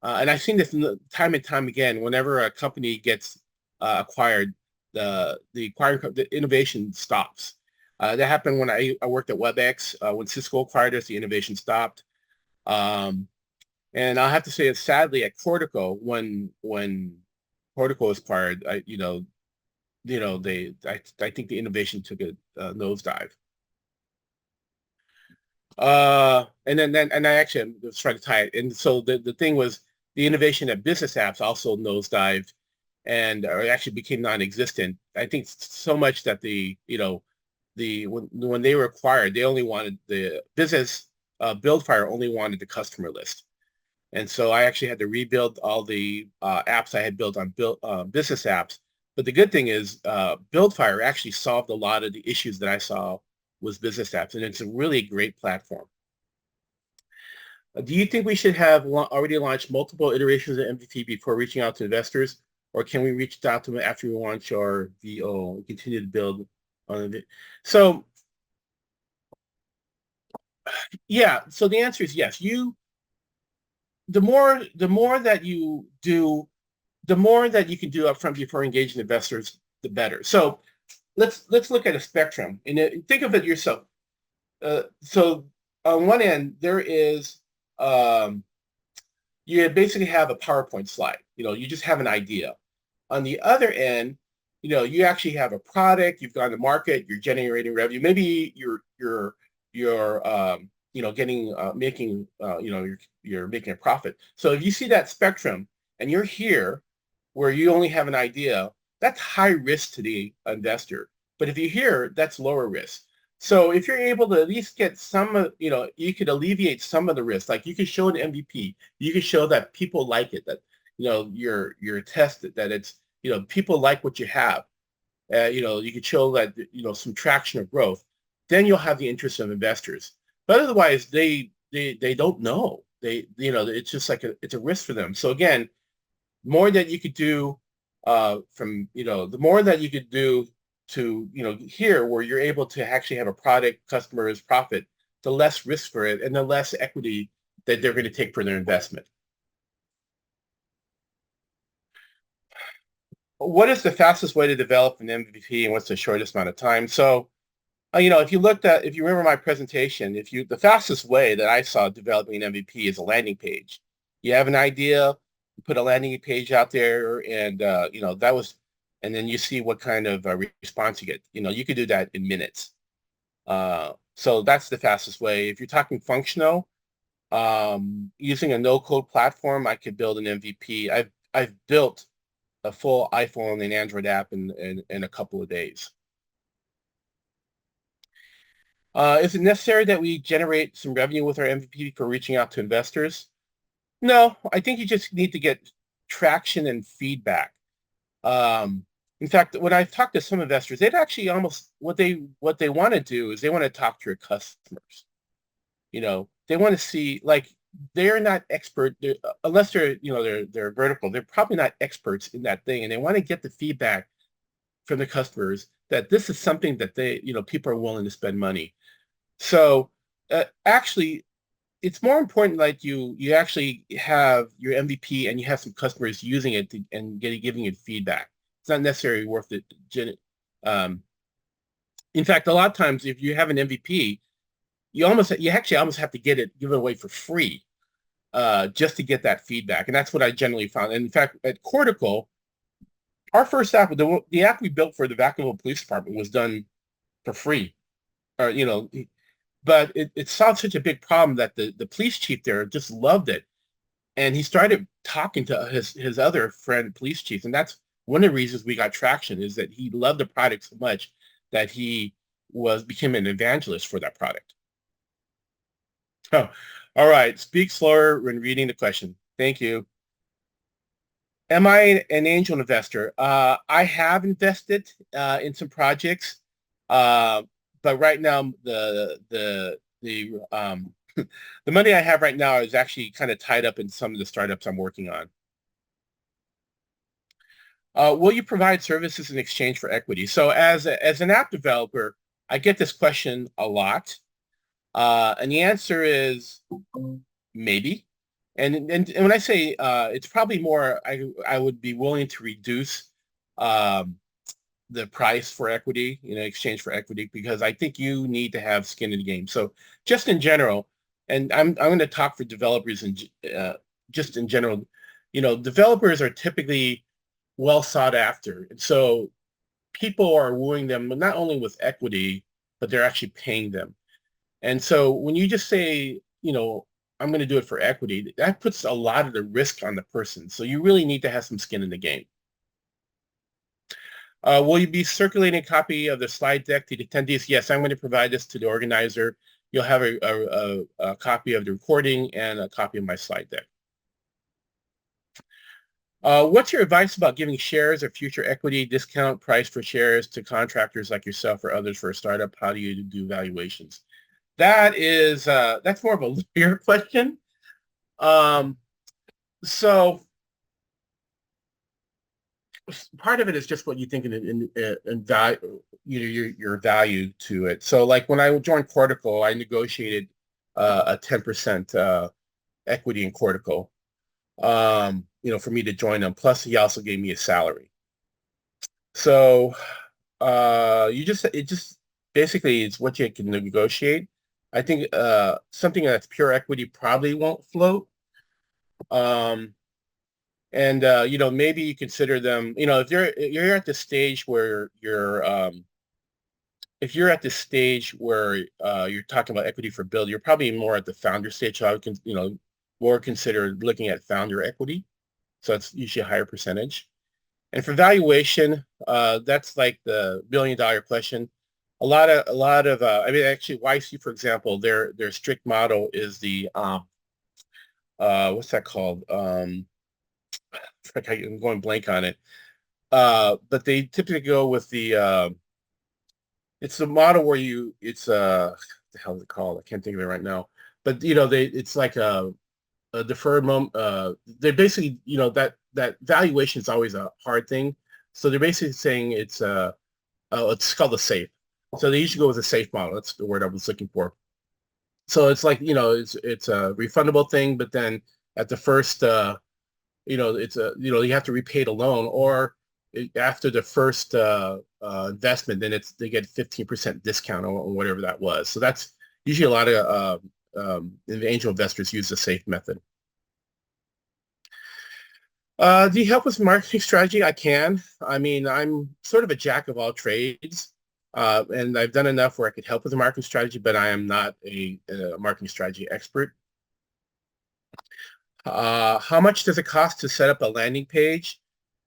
And I've seen this time and time again. Whenever a company gets acquired, the innovation stops. That happened when I worked at WebEx. When Cisco acquired us, the innovation stopped. And I'll have to say, sadly, at Cordico, when Cordico was acquired, I think the innovation took a nosedive. And I actually was trying to tie it. And so the thing was, the innovation at Business Apps also nosedived and actually became non-existent. I think so much that when they were acquired, they only wanted the business, BuildFire only wanted the customer list. And so I actually had to rebuild all the apps I had built on Business Apps. But the good thing is BuildFire actually solved a lot of the issues that I saw with Business Apps, and it's a really great platform. Do you think we should have already launched multiple iterations of MVP before reaching out to investors, or can we reach out to them after we launch our VO and continue to build on it? So, yeah. So the answer is yes. The more that you do, the more that you can do upfront before engaging investors, the better. So let's look at a spectrum and think of it yourself. So on one end, there is you basically have a PowerPoint slide. You just have an idea. On the other end, you actually have a product. You've gone to market. You're generating revenue. Maybe you're making a profit. So if you see that spectrum and you're here where you only have an idea, that's high risk to the investor. But if you're here, that's lower risk. So if you're able to at least get some, you could alleviate some of the risk. Like you could show an MVP, you could show that people like it, that, you're tested, that it's, people like what you have. You could show that, some traction or growth. Then you'll have the interest of investors. But otherwise, they don't know. It's just like it's a risk for them. So again, more that you could do the more that you could do to, here where you're able to actually have a product, customers, profit, the less risk for it and the less equity that they're going to take for their investment. What is the fastest way to develop an MVP and what's the shortest amount of time? So, if you remember my presentation, the fastest way that I saw developing an MVP is a landing page. You have an idea, you put a landing page out there, and and then you see what kind of response you get. You could do that in minutes. So that's the fastest way. If you're talking functional, using a no-code platform, I could build an MVP. I've built a full iPhone and Android app in a couple of days. Is it necessary that we generate some revenue with our MVP for reaching out to investors? No, I think you just need to get traction and feedback. In fact, when I've talked to some investors, they'd actually almost what they want to do is they want to talk to your customers. They want to see, like, they're not expert unless they're vertical. They're probably not experts in that thing, and they want to get the feedback from the customers that this is something that people are willing to spend money. So actually, it's more important like you actually have your MVP and you have some customers using it and giving it feedback. It's not necessarily worth it. In fact, a lot of times if you have an MVP, you actually almost have to give it away for free. just to get that feedback. And that's what I generally found. And in fact, at Cordico, our first app, the app we built for the Vacaville Police Department was done for free. Or, but it solved such a big problem that the police chief there just loved it. And he started talking to his other friend, police chief. And that's one of the reasons we got traction, is that he loved the product so much that he became an evangelist for that product. Oh, all right. Speak slower when reading the question. Thank you. Am I an angel investor? I have invested in some projects, but right now the the money I have right now is actually kind of tied up in some of the startups I'm working on. Will you provide services in exchange for equity? So as an app developer, I get this question a lot, and the answer is maybe. And when I say it's probably more, I would be willing to reduce the price for equity, exchange for equity, because I think you need to have skin in the game. So just in general, and I'm going to talk for developers and just in general, developers are typically well sought after, and so people are wooing them not only with equity, but they're actually paying them. And so when you just say, I'm going to do it for equity, that puts a lot of the risk on the person. So you really need to have some skin in the game. Will you be circulating a copy of the slide deck to the attendees? Yes, I'm going to provide this to the organizer. You'll have a copy of the recording and a copy of my slide deck. What's your advice about giving shares or future equity discount price for shares to contractors like yourself or others for a startup? How do you do valuations? That's more of a lawyer question. So part of it is just what you think in value, your value to it. So like when I joined Cordico, I negotiated a 10% equity in Cordico, for me to join them. Plus, he also gave me a salary. So it just basically it's what you can negotiate. I think something that's pure equity probably won't float. And maybe you consider them, if you're at the stage where if you're at the stage where you're talking about equity for build, you're probably more at the founder stage. So I would more consider looking at founder equity. So it's usually a higher percentage. And for valuation, that's like the $1 billion question. A lot of actually YC, for example, their strict model is the what's that called? I'm going blank on it. But they typically go with the it's the model where what the hell is it called? I can't think of it right now. But it's like a deferred moment. They're basically, that valuation is always a hard thing. So they're basically saying it's called a safe. So they usually go with a safe model. That's the word I was looking for. So it's like, it's a refundable thing, but then at the first, it's you have to repay the loan, or after the first investment, then they get 15% discount on whatever that was. So that's usually a lot of angel investors use the safe method. Do you help with marketing strategy? I can. I mean, I'm sort of a jack of all trades. And I've done enough where I could help with the marketing strategy, but I am not a marketing strategy expert. How much does it cost to set up a landing page?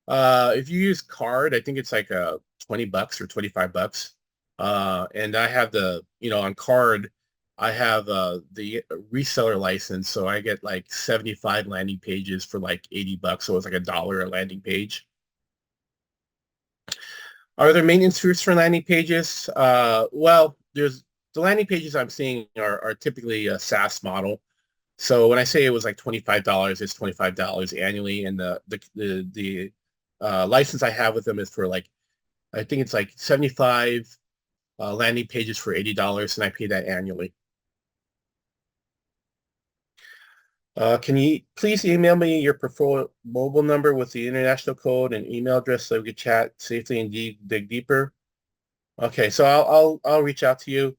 If you use Card, I think it's like $20 or $25. And I have on Card, I have the reseller license, so I get like 75 landing pages for like $80. So it's like $1 a landing page. Are there maintenance fees for landing pages? Well, the landing pages I'm seeing are typically a SaaS model. So when I say it was like $25, it's $25 annually, and the license I have with them is for I think it's like 75 landing pages for $80, and I pay that annually. Can you please email me your preferred mobile number with the international code and email address so we can chat safely and dig deeper? Okay, so I'll reach out to you.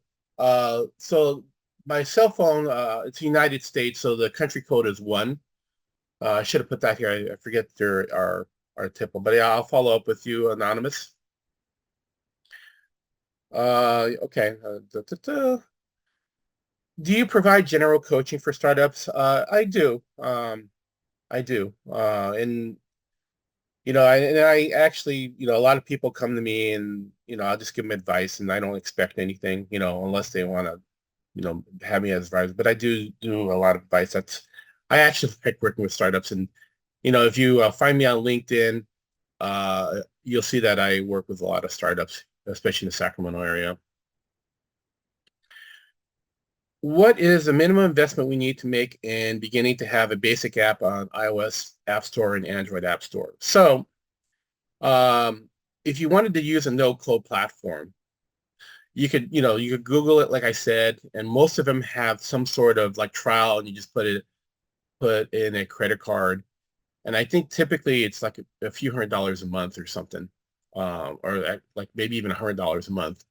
So my cell phone, it's the United States, so the country code is 1. I should have put that here. I forget our tip, but yeah, I'll follow up with you, Anonymous. Okay. Do you provide general coaching for startups? I do. I do. And I actually, a lot of people come to me and, I'll just give them advice and I don't expect anything, unless they want to, have me as advisor. But I do a lot of advice. I actually like working with startups. And, if you find me on LinkedIn, you'll see that I work with a lot of startups, especially in the Sacramento area. What is the minimum investment we need to make in beginning to have a basic app on iOS App Store and Android App Store? So if you wanted to use a no-code platform, you could Google it, like I said, and most of them have some sort of like trial, and you just put in a credit card. And I think typically it's like a few $100s a month or something, or like maybe even $100 a month.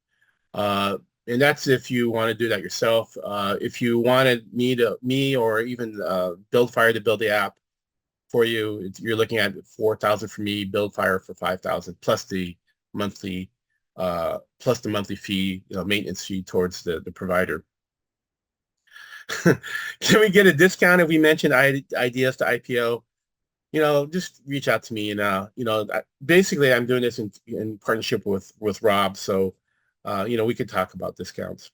And that's if you want to do that yourself. If you wanted me or even BuildFire to build the app for you, you're looking at 4,000 for me, BuildFire for 5,000 monthly plus the monthly fee, maintenance fee towards the provider. Can we get a discount if we mention ideas to IPO? Just reach out to me. And, basically I'm doing this in partnership with Rob. So, we could talk about discounts.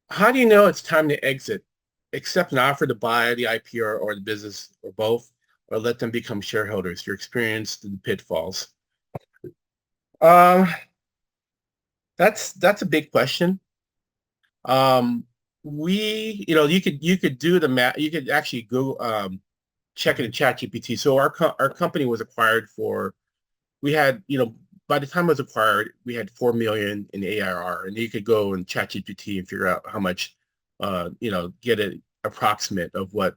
How do you know it's time to exit? Accept an offer to buy the IP or the business or both, or let them become shareholders? Your experience, the pitfalls. Um, that's a big question. You could do the math. You could actually go check it in ChatGPT. So our company was acquired for. We had, by the time it was acquired, we had 4 million in ARR, and you could go and ChatGPT and figure out how much, get an approximate of what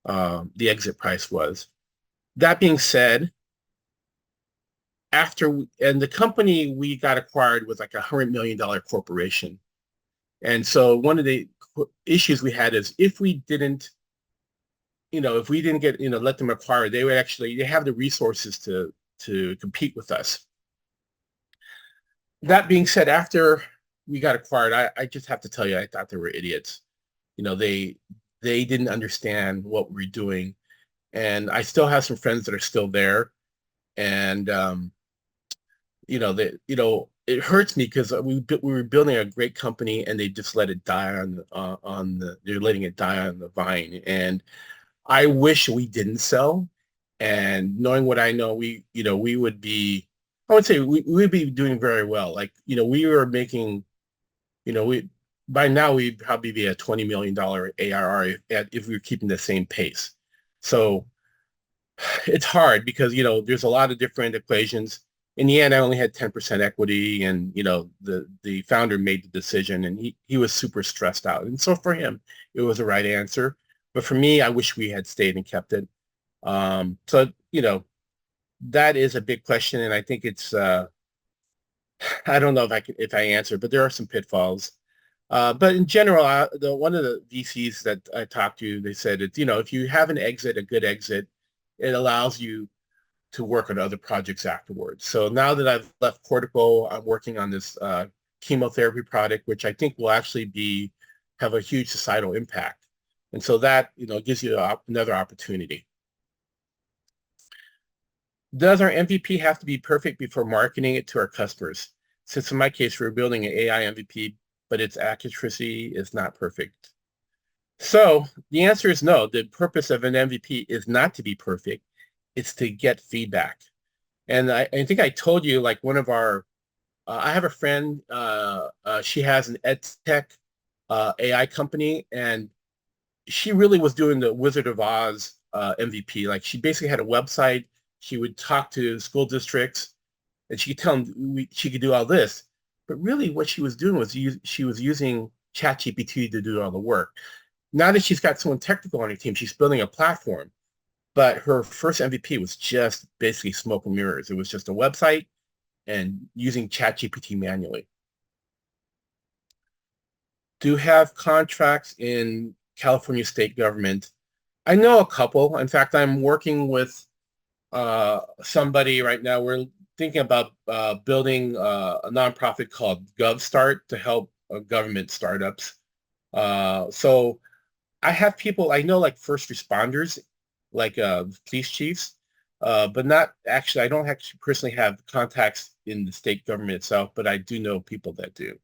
the exit price was. That being said, and the company we got acquired was like $100 million corporation. And so one of the issues we had is if we didn't get, let them acquire, they have the resources to compete with us. That being said, after we got acquired, I just have to tell you, I thought they were idiots. They didn't understand what we're doing. And I still have some friends that are still there. And, it hurts me because we were building a great company and they just let it die they're letting it die on the vine. And I wish we didn't sell. And knowing what I know, we would be, I would say we would be doing very well. Like, we were making, by now we'd probably be a $20 million ARR if we were keeping the same pace. So it's hard because, there's a lot of different equations. In the end, I only had 10% equity, and, the founder made the decision, and he was super stressed out. And so for him, it was the right answer. But for me, I wish we had stayed and kept it. So, that is a big question. And I think it's, I don't know if I answer, but there are some pitfalls. But in general, one of the VCs that I talked to, they said that, if you have a good exit, it allows you to work on other projects afterwards. So now that I've left Cordico, I'm working on this chemotherapy product, which I think will actually have a huge societal impact. And so that, gives you another opportunity. Does our MVP have to be perfect before marketing it to our customers? Since in my case, we're building an AI MVP, but its accuracy is not perfect. So the answer is no. The purpose of an MVP is not to be perfect. It's to get feedback. And I think I told you, like, I have a friend, she has an ed tech AI company, and she really was doing the Wizard of Oz MVP. Like, she basically had a website. She would talk to school districts, and she could tell them she could do all this. But really what she was doing was she was using ChatGPT to do all the work. Now that she's got someone technical on her team, she's building a platform. But her first MVP was just basically smoke and mirrors. It was just a website and using ChatGPT manually. do have contracts in California state government. I know a couple. In fact, I'm working with somebody right now. We're thinking about building a nonprofit called GovStart to help government startups. So I have people, I know like first responders, like police chiefs, but not actually, I don't actually personally have contacts in the state government itself, but I do know people that do.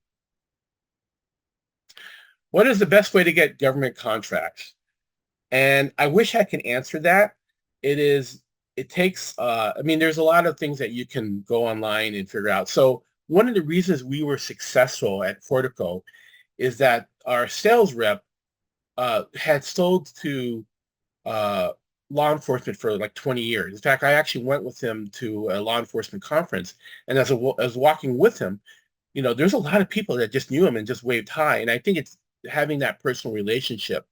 What is the best way to get government contracts? And I wish I could answer that. It is, it takes, I mean, there's a lot of things that you can go online and figure out. So one of the reasons we were successful at Cordico is that our sales rep had sold to uh, law enforcement for like 20 years. In fact, I actually went with him to a law enforcement conference, and as walking with him, you know, there's a lot of people that just knew him and just waved hi. And I think it's having that personal relationship.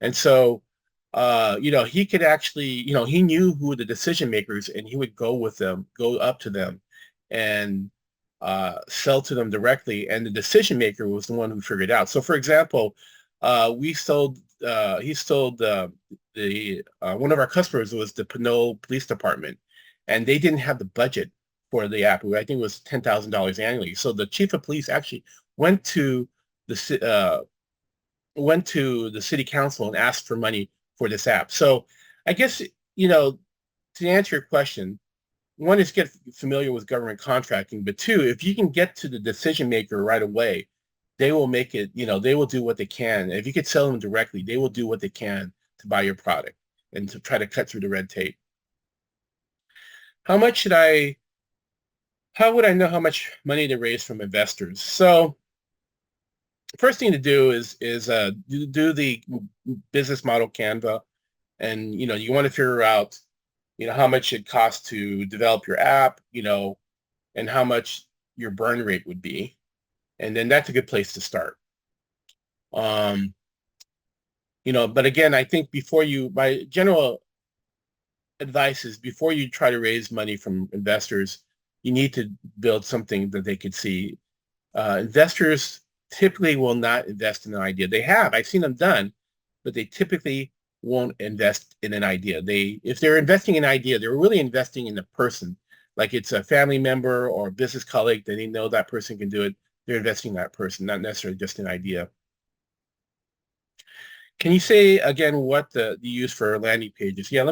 And so, you know, he could actually, you know, he knew who the decision makers, and he would go with them, go up to them, and sell to them directly. And the decision maker was the one who figured it out. So, for example, we sold, he sold the one of our customers was the Pinole Police Department, and they didn't have the budget for the app. I think it was $10,000 annually. So the chief of police actually went to the city council and asked for money for this app. So I guess, you know, to answer your question, one is get familiar with government contracting, but two, if you can get to the decision maker right away, they will make it, you know, they will do what they can. If you could sell them directly, they will do what they can to buy your product and to try to cut through the red tape. How would I know how much money to raise from investors? So first thing to do is do the business model Canva, and you know you want to figure out how much it costs to develop your app, and how much your burn rate would be, and then that's a good place to start. But again, I think my general advice is before you try to raise money from investors, you need to build something that they could see. Investors typically will not invest in an idea. I've seen them done, but they typically won't invest in an idea. If they're investing in an idea, they're really investing in the person. Like it's a family member or a business colleague that they know that person can do it. They're investing in that person, not necessarily just an idea. Can you say again what you use for landing pages? Yeah,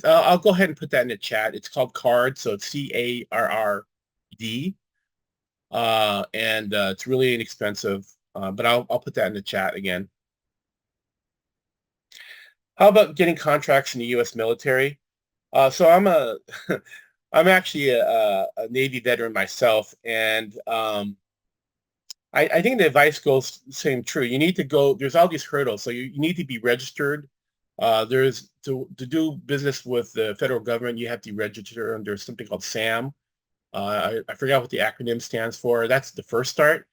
I'll go ahead and put that in the chat. It's called CARD, so it's CARRD. And it's really inexpensive, but I'll put that in the chat again. How about getting contracts in the U.S. military? So I'm actually a Navy veteran myself, and I think the advice goes the same true. You need to go. There's all these hurdles, so you need to be registered. There's to do business with the federal government, you have to register under something called SAM. I forgot what the acronym stands for. That's the first start.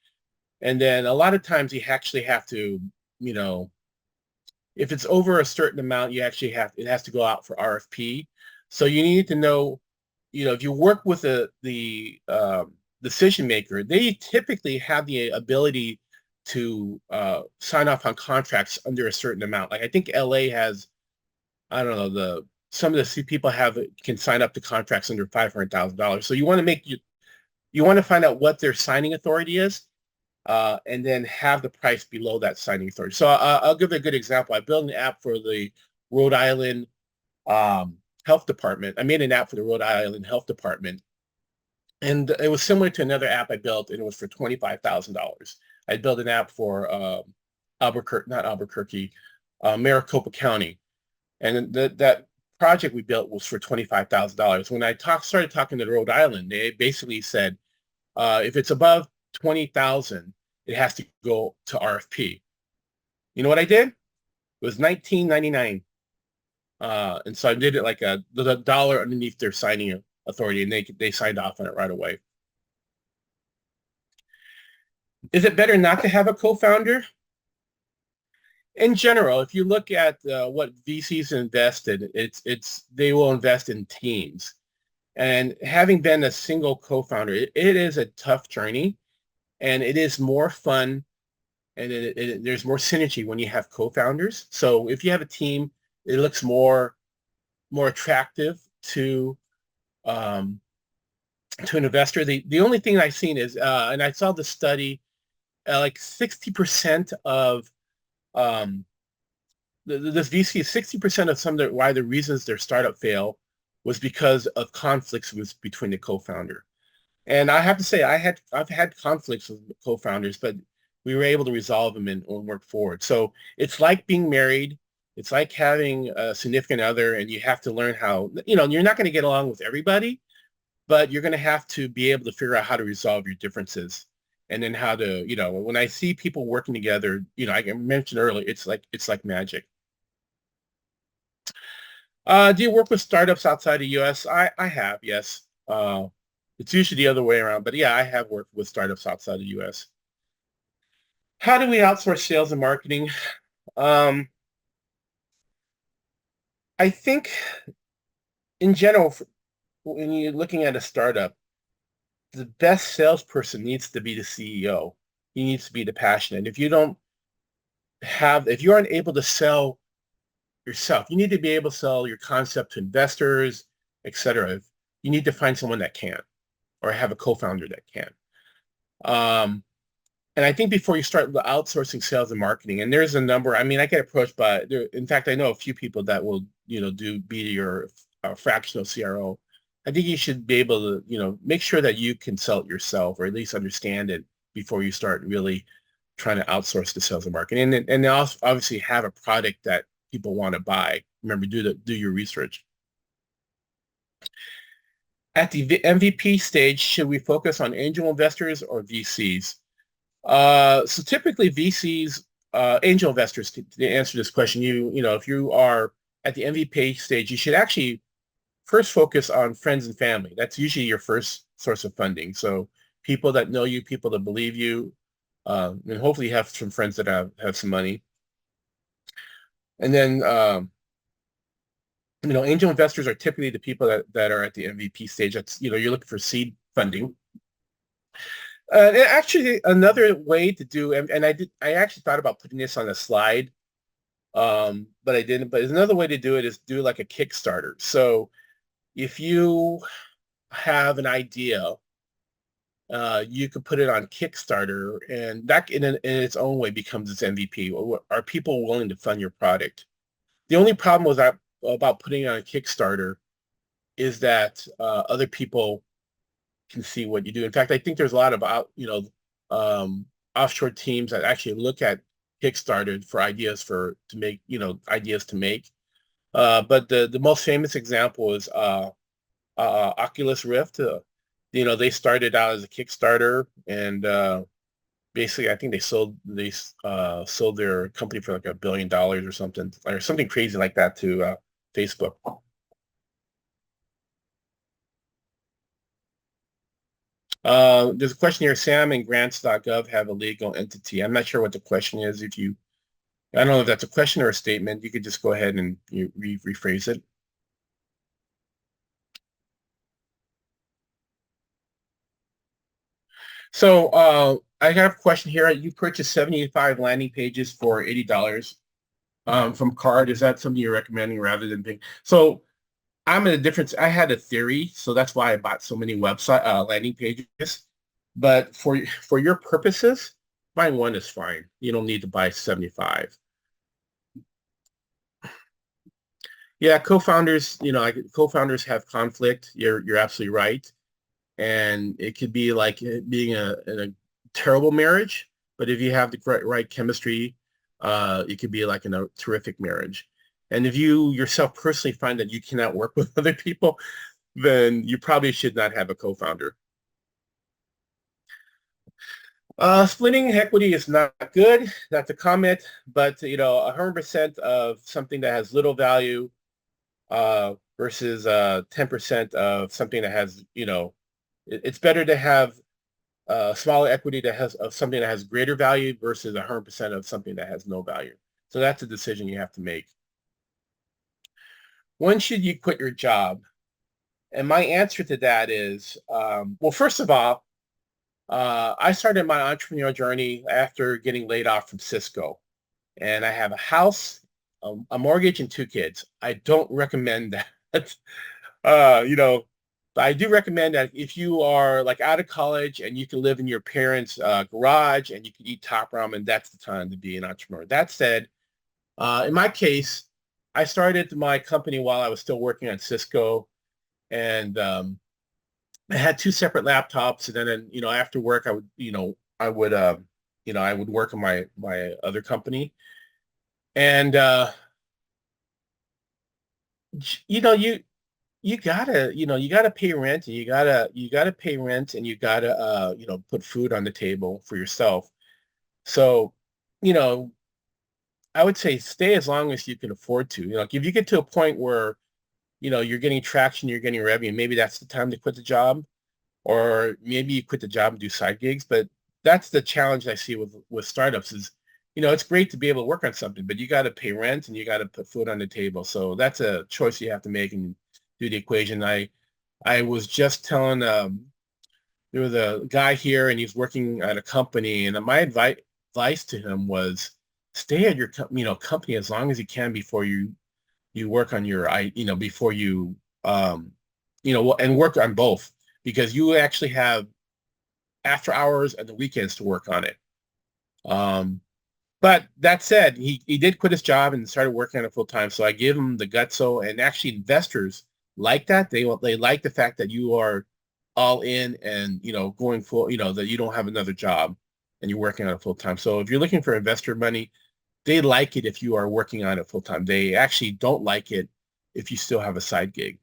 And then a lot of times you actually have to, if it's over a certain amount, it has to go out for RFP. So you need to know, if you work with the decision maker, they typically have the ability to sign off on contracts under a certain amount. Like I think LA has, I don't know, some of the people can sign up to contracts under $500,000. So you want to find out what their signing authority is, and then have the price below that signing authority. So I'll give a good example. I built an app for the Rhode Island Health Department. I made an app for the Rhode Island Health Department, and it was similar to another app I built, and it was for $25,000. I built an app for Maricopa County, and that project we built was for $25,000. When I started talking to Rhode Island, they basically said, if it's above 20,000, it has to go to RFP. You know what I did? It was $19.99. And so I did it like the dollar underneath their signing authority, and they signed off on it right away. Is it better not to have a co-founder? In general, if you look at what VCs invested, they will invest in teams. And having been a single co-founder, it is a tough journey, and it is more fun and there's more synergy when you have co-founders. So if you have a team, it looks more attractive um, to an investor. The only thing I've seen is, and I saw the study, like 60% of um, this VC, 60% of some of why the reasons their startup fail was because of conflicts between the co-founder. And I have to say, I've had conflicts with co-founders, but we were able to resolve them and work forward. So it's like being married. It's like having a significant other, and you have to learn how, you're not going to get along with everybody, but you're going to have to be able to figure out how to resolve your differences. And then how to, when I see people working together, I mentioned earlier, it's like magic. Do you work with startups outside the U.S.? I have, yes. It's usually the other way around, but yeah, I have worked with startups outside the U.S. How do we outsource sales and marketing? Um, I think in general, when you're looking at a startup, the best salesperson needs to be the CEO. He needs to be the passionate. If you aren't able to sell yourself, you need to be able to sell your concept to investors, etc. You need to find someone that can, or have a co-founder that can. And I think before you start outsourcing sales and marketing, and there's a number, I get approached by, in fact, I know a few people that will, be your fractional CRO. I think you should be able to, make sure that you can sell it yourself, or at least understand it before you start really trying to outsource the sales and marketing. And they also obviously have a product that people want to buy. Remember, do your research. At the MVP stage, should we focus on angel investors or VCs? So typically VCs, angel investors, to answer this question, if you are at the MVP stage, you should actually first focus on friends and family. That's usually your first source of funding. So people that know you, people that believe you, and hopefully you have some friends that have some money. And then, angel investors are typically the people that are at the MVP stage. That's, you're looking for seed funding. And actually, another way to do, and I actually thought about putting this on a slide, but I didn't. But another way to do it is do like a Kickstarter. So if you have an idea, you could put it on Kickstarter, and that in its own way becomes its MVP. Are people willing to fund your product? The only problem with that about putting it on a Kickstarter is that other people can see what you do. In fact, I think there's a lot of offshore teams that actually look at Kickstarter for ideas to make. But the most famous example is Oculus Rift. They started out as a Kickstarter, and basically, I think they sold their company for like $1 billion or something crazy like that to Facebook. There's a question here. SAM and grants.gov have a legal entity. I'm not sure what the question is. I don't know if that's a question or a statement. You could just go ahead and rephrase it. So I have a question here. You purchased 75 landing pages for $80 from Card. Is that something you're recommending rather than paying? So I'm at a difference. I had a theory, so that's why I bought so many website landing pages. But for your purposes, buying one is fine. You don't need to buy 75. Yeah, co-founders, co-founders have conflict. You're absolutely right. And it could be like being in a terrible marriage, but if you have the right chemistry, it could be like in a terrific marriage. And if you yourself personally find that you cannot work with other people, then you probably should not have a co-founder. Splitting equity is not good. That's a comment, but 100% of something that has little value versus 10% of something that has, it's better to have smaller equity that has of something that has greater value versus 100% of something that has no value. So that's a decision you have to make. When should you quit your job? And my answer to that is, well, first of all, I started my entrepreneurial journey after getting laid off from Cisco, and I have a house, a mortgage, and 2 kids. I don't recommend that. You know, but I do recommend that if you are like out of college and you can live in your parents' garage and you can eat top ramen, that's the time to be an entrepreneur. That said, in my case, I started my company while I was still working at Cisco, and I had 2 separate laptops. And then, after work, I would work in my other company, and you know, you gotta pay rent, and you gotta pay rent, and you gotta put food on the table for yourself. So, you know, I would say stay as long as you can afford to. If you get to a point where you're getting traction, you're getting revenue, maybe that's the time to quit the job, or maybe you quit the job and do side gigs. But that's the challenge I see with startups is, it's great to be able to work on something, but you got to pay rent and you got to put food on the table. So that's a choice you have to make and do the equation. I was just telling there was a guy here and he's working at a company, and my advice to him was stay at your company as long as you can before you work on your before you and work on both, because you actually have after hours and the weekends to work on it. But that said, he did quit his job and started working on it full time. So I give him the gutso, and actually investors like that. They like the fact that you are all in and going full, that you don't have another job and you're working on it full time. So if you're looking for investor money, they like it if you are working on it full time. They actually don't like it if you still have a side gig.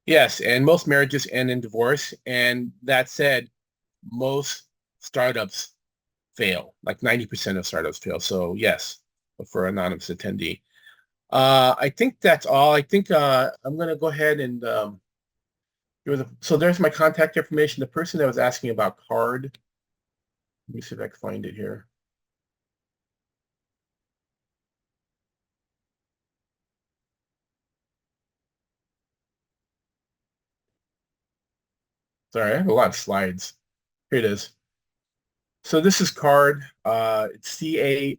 Yes, and most marriages end in divorce. And that said, most startups fail. Like 90% of startups fail. So yes, for anonymous attendee. I think that's all. I think I'm going to go ahead and so there's my contact information. The person that was asking about card. Let me see if I can find it here. Sorry, I have a lot of slides. Here it is. So this is card. It's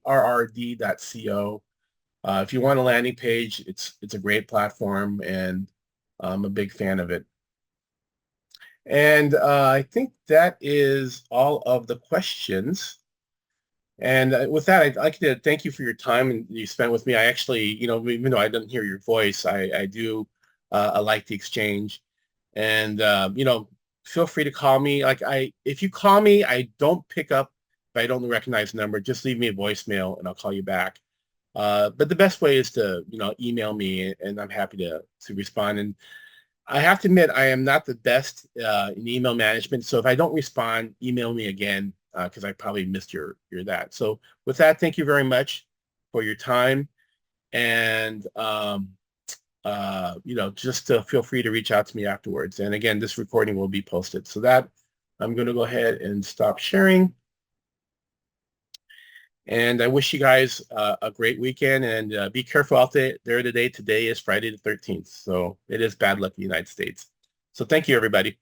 carrd.co. If you want a landing page, it's a great platform, and I'm a big fan of it. And I think that is all of the questions. And with that, I'd like to thank you for your time and you spent with me. I actually, even though I didn't hear your voice, I do I like the exchange. And feel free to call me. If you call me, I don't pick up if I don't recognize the number. Just leave me a voicemail and I'll call you back. But the best way is to email me, and I'm happy to respond. And I have to admit, I am not the best in email management. So if I don't respond, email me again, because I probably missed your that. So with that, thank you very much for your time. And, just feel free to reach out to me afterwards. And again, this recording will be posted. So that I'm going to go ahead and stop sharing. And I wish you guys a great weekend, and be careful out there today. Today is Friday the 13th. So it is bad luck in the United States. So thank you, everybody.